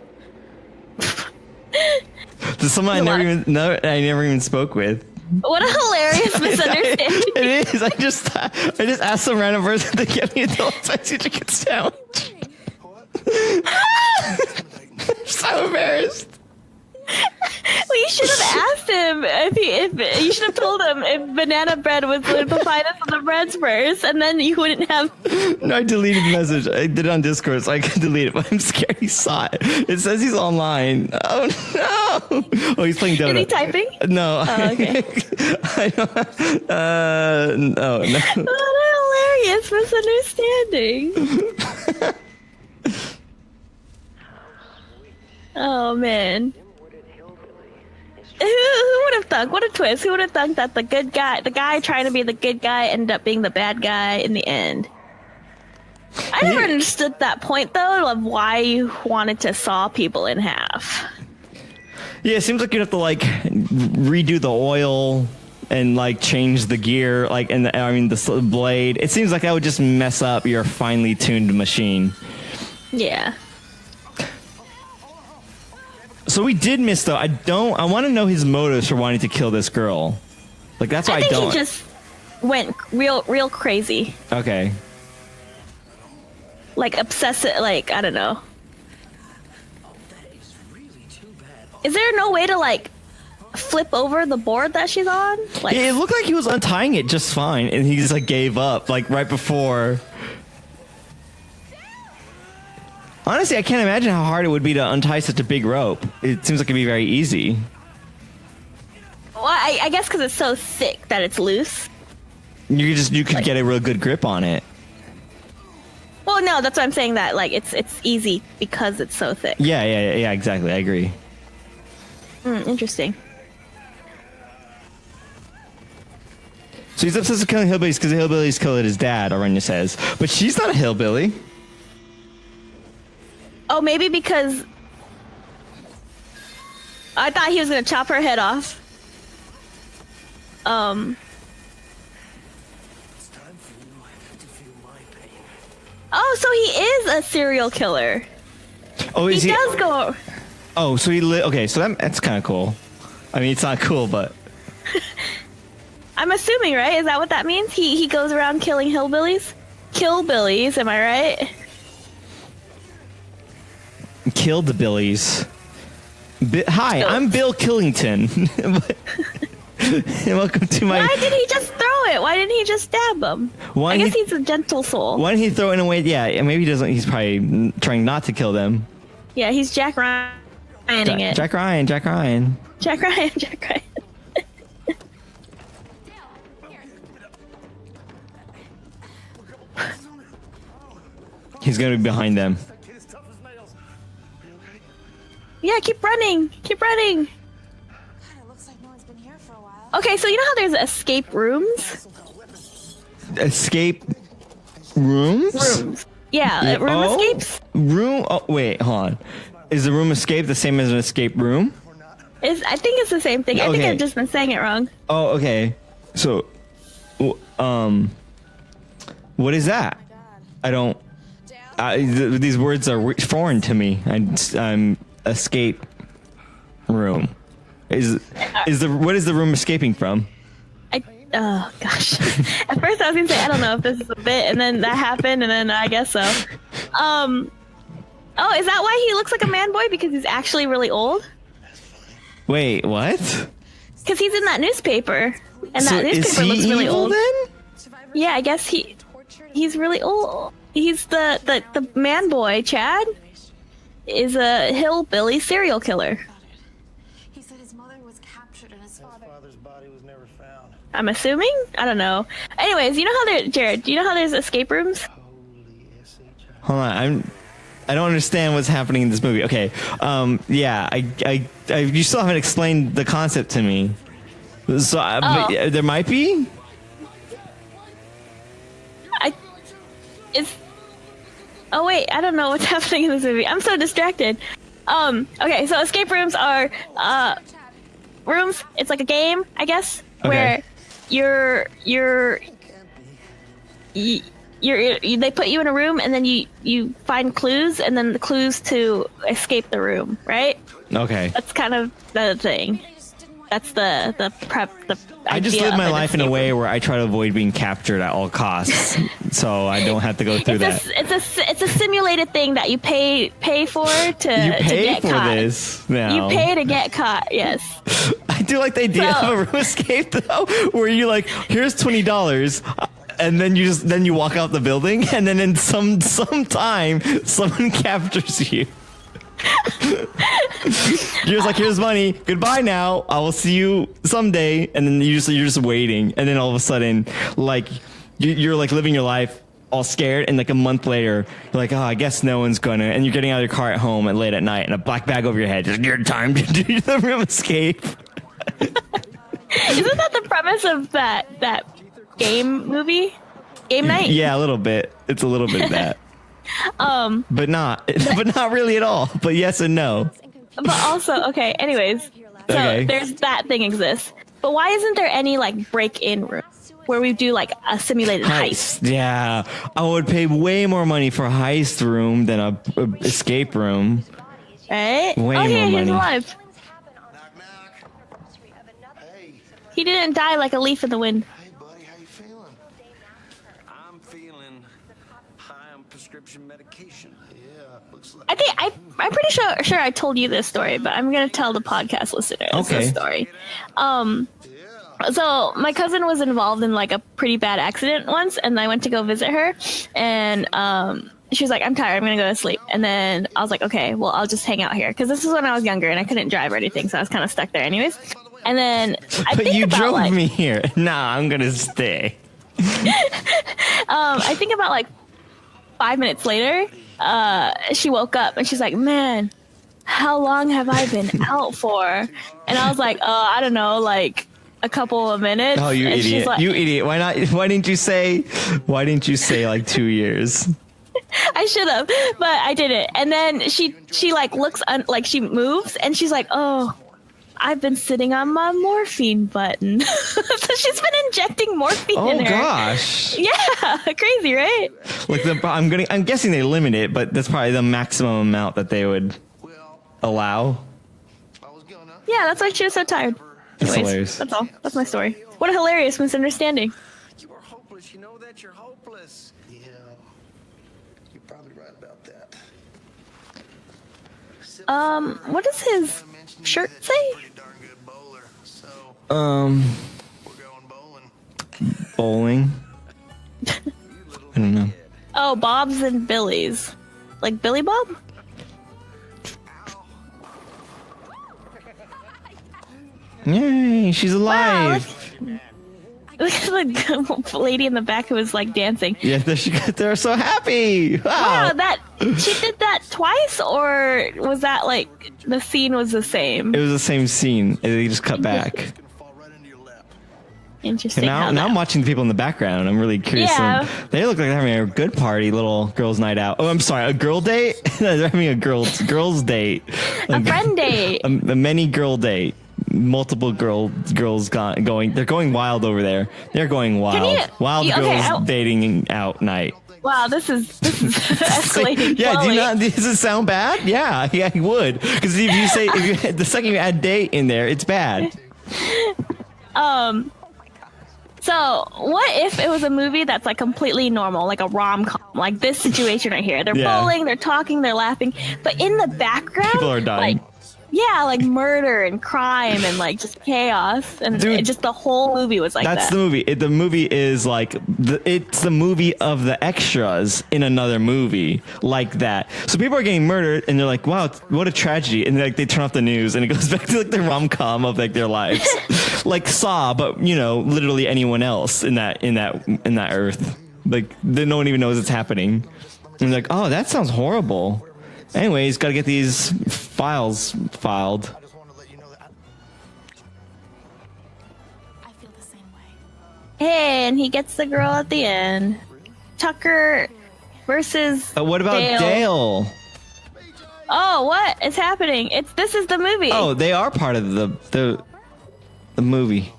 To someone I never even spoke with. What a hilarious misunderstanding. It is. I just asked some random person to get me a double spicy chicken sandwich. I'm so embarrassed. Well, you should have asked him if you should have told him if banana bread was the finest of the breads first, and then you wouldn't have. No, I deleted the message. I did it on Discord, so I could delete it, but I'm scared he saw it. It says he's online. Oh no! Oh, he's playing Dota. Is he typing? No. Oh, okay. I don't. No. What a hilarious misunderstanding. Oh man. Who would have thunk? What a twist. Who would have thunk that the guy trying to be the good guy, ended up being the bad guy in the end? I never understood that point, though, of why you wanted to saw people in half. Yeah, it seems like you'd have to, like, redo the oil and, like, change the gear, like, and the blade. It seems like that would just mess up your finely tuned machine. Yeah. So we did miss, though. I want to know his motives for wanting to kill this girl. Like, that's why I don't. I think he just went real crazy. Okay. Like, obsessive, like, I don't know. Is there no way to, like, flip over the board that she's on? Like, yeah, it looked like he was untying it just fine, and he just, like, gave up, like, right before. Honestly, I can't imagine how hard it would be to untie such a big rope. It seems like it'd be very easy. Well, I guess because it's so thick that it's loose. You could like, get a real good grip on it. Well, no, that's what I'm saying. That like it's easy because it's so thick. Yeah, exactly. I agree. Interesting. So he's obsessed with killing hillbillies because the hillbillies killed his dad, Aranya says. But she's not a hillbilly. Oh, maybe because I thought he was gonna chop her head off. Oh, so he is a serial killer. Oh, is he? He does go. Oh, so he okay, so that's kind of cool. I mean, it's not cool, but I'm assuming, right? Is that what that means? He goes around killing hillbillies? Killbillies, am I right? Killed the Billies. Hi, I'm Bill Killington. Welcome to my. Why did he just throw it? Why didn't he just stab him? I guess he's a gentle soul. Why didn't he throw it away? Yeah, maybe he doesn't. He's probably trying not to kill them. Yeah, he's Jack Ryaning it. Jack Ryan. He's gonna be behind them. Yeah, keep running. God, it looks like no one's been here for a while. Okay, so you know how there's escape rooms? Escape rooms? Yeah, room escapes? Room? Oh, wait, hold on. Is the room escape the same as an escape room? I think it's the same thing. I think I've just been saying it wrong. Oh, okay. So, what is that? Oh my God. I don't. These words are foreign to me. I'm escape room. What is the room escaping from? Oh gosh. At first I was gonna say I don't know if this is a bit, and then that happened, and then I guess so. Oh, is that why he looks like a man boy? Because he's actually really old? Wait, what? Because he's in that newspaper, and so that newspaper looks really old. Then? Yeah, I guess he's really old. He's the man boy, Chad, is a hillbilly serial killer. He said his mother was captured and his Father's body was never found. I'm assuming? I don't know. Anyways, you know how Jared, do you know how there's escape rooms? Hold on, I don't understand what's happening in this movie. Okay, yeah, I you still haven't explained the concept to me. So but there might be. Oh wait, I don't know what's happening in this movie. I'm so distracted. Okay, so escape rooms are rooms. It's like a game, I guess, where they put you in a room and then you find clues and then the clues to escape the room, right? Okay. That's kind of the thing. That's the prep. I just live my life in a way where I try to avoid being captured at all costs, so I don't have to go through that. It's a simulated thing that you pay for to get caught. This now. You pay to get caught. Yes. I do like the idea of a room escape though, where you like, here's $20. And then you walk out the building, and then in some time someone captures you. You're just like, here's money, goodbye now, I will see you someday. And then you're just waiting, and then all of a sudden, like, you're like living your life all scared, and like a month later you're like, oh, I guess no one's gonna, and you're getting out of your car at home at late at night and a black bag over your head, just your time to do the room escape. Isn't that the premise of that game movie, Game Night? Yeah, a little bit. It's a little bit of that. But not really at all. But yes and no. But also, okay, anyways, so there's that thing exists. But why isn't there any like break-in room where we do like a simulated heist? Yeah, I would pay way more money for a heist room than a escape room. Right? Way more money. He's alive. He didn't die like a leaf in the wind. Hey, buddy, how you feeling? I'm feeling high on prescription medication. Yeah, looks like. I think I'm pretty sure I told you this story, but I'm gonna tell the podcast listeners this story. So my cousin was involved in like a pretty bad accident once, and I went to go visit her, and she was like, I'm tired, I'm gonna go to sleep. And then I was like, okay, well, I'll just hang out here, because this is when I was younger and I couldn't drive or anything, so I was kind of stuck there anyways. And then but you drove me here. Nah, I'm gonna stay. I think about like 5 minutes later, she woke up and she's like, man, how long have I been out for? And I was like, I don't know, like a couple of minutes. Oh, you idiot! Like, you idiot! Why didn't you say like 2 years? I should have, but I didn't. And then she like looks like she moves, and she's like, oh, I've been sitting on my morphine button. So she's been injecting morphine in her. Oh gosh. Yeah, crazy, right? Like I'm guessing they limit it, but that's probably the maximum amount that they would allow. Yeah, that's why she was so tired. That's Anyways, hilarious. That's all. That's my story. What a hilarious misunderstanding. You are hopeless. You know that you're hopeless. Yeah, you're probably right about that. What does his shirt say? We're going bowling. I don't know. Oh, Bob's and Billy's. Like Billy Bob? Yay, she's alive. Wow, look at the lady in the back who was like dancing. Yeah, they're so happy. Wow, she did that twice, or was that like the scene was the same? It was the same scene. And they just cut back. Interesting. Now I'm watching the people in the background. I'm really curious. Yeah. They look like they're having a good party, little girls' night out. Oh, I'm sorry, a girl date? They're having a girls' date. A friend date. A many girl date. Multiple girls going. They're going wild over there. They're going wild. Girls dating out night. Wow, this is escalating. Yeah, does it sound bad? Yeah, it would. Because if the second you add date in there, it's bad. So what if it was a movie that's like completely normal, like a rom-com, like this situation right here? They're bowling, they're talking, they're laughing, but in the background, people are dying. Like murder and crime and like just chaos, and just the whole movie was like that. That's the movie. The movie is like it's the movie of the extras in another movie like that. So people are getting murdered, and they're like, "Wow, what a tragedy!" And they turn off the news, and it goes back to like the rom-com of like their lives, like Saw, but literally anyone else in that earth. Like no one even knows it's happening, and they're like, "Oh, that sounds horrible." Anyways, got to get these files filed. I feel the same way. Hey, and he gets the girl at the end. Tucker versus What about Dale? Oh, what is happening? This is the movie. Oh, they are part of the movie.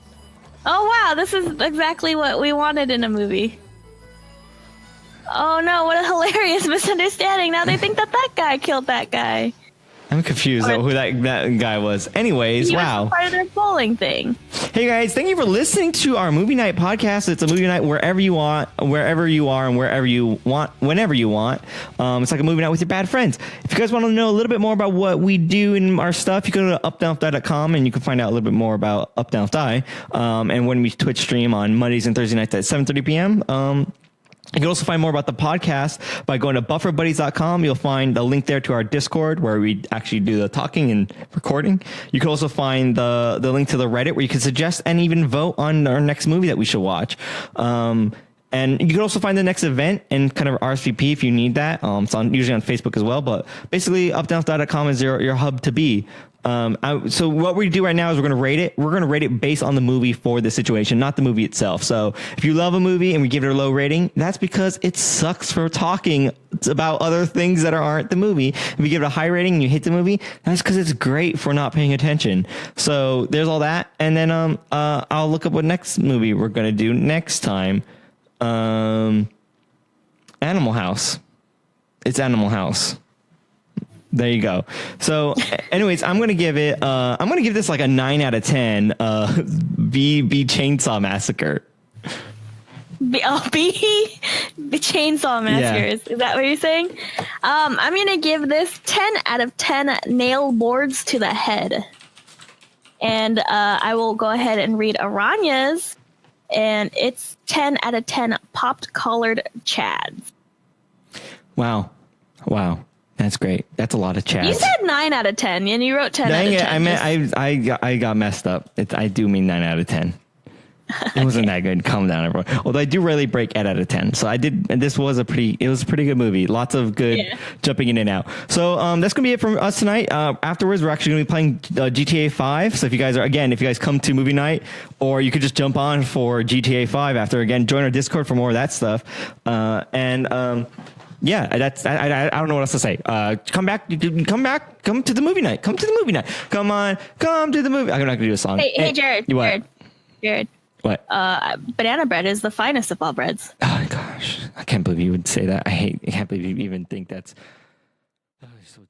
Oh wow, this is exactly what we wanted in a movie. Oh no, what a hilarious misunderstanding. Now they think that guy killed that guy. I'm confused who that guy was. Anyways, wow. Part of their bowling thing. Hey guys, thank you for listening to our movie night podcast. It's a movie night wherever you want, wherever you are, and wherever you want, whenever you want. It's like a movie night with your bad friends. If you guys want to know a little bit more about what we do in our stuff, you go to UpDownLeftDie.com and you can find out a little bit more about UpDownLeftDie. And when we Twitch stream on Mondays and Thursday nights at 7:30 p.m. You can also find more about the podcast by going to bufferbuddies.com. You'll find a link there to our Discord where we actually do the talking and recording. You can also find the link to the Reddit where you can suggest and even vote on our next movie that we should watch. And you can also find the next event and kind of RSVP if you need that. It's usually on Facebook as well. But basically, UpDownLeftDie.com is your hub to be. So what we do right now is we're going to rate it. We're going to rate it based on the movie for the situation, not the movie itself. So if you love a movie and we give it a low rating, that's because it sucks for talking about other things that aren't the movie. If you give it a high rating and you hate the movie, that's because it's great for not paying attention. So there's all that. And then I'll look up what next movie we're going to do next time. Animal House. It's Animal House. There you go. So anyways, I'm going to give this like a 9 out of 10, B Chainsaw Massacre. B Chainsaw Massacres. Yeah. Is that what you're saying? I'm going to give this 10 out of 10 nail boards to the head. And I will go ahead and read Aranya's, and it's 10 out of 10 popped collared chads. Wow. That's great. That's a lot of chads. You said 9 out of 10, and you wrote 10 out of 10. I got messed up. I do mean 9 out of 10. It wasn't that good. Calm down, everyone. Although I do rarely break 8 out of 10. So I did, and it was a pretty good movie. Lots of good jumping in and out. So that's going to be it from us tonight. Afterwards, we're actually going to be playing GTA 5. So if you guys come to movie night, or you could just jump on for GTA 5 after, again, join our Discord for more of that stuff. Yeah, I don't know what else to say. Come to the movie night. Come to the movie night. Come on, come to the movie. I'm not gonna do a song. Hey, Jared. Jared. What? Banana bread is the finest of all breads. Oh gosh, I can't believe you would say that. I can't believe you even think that's. Oh, so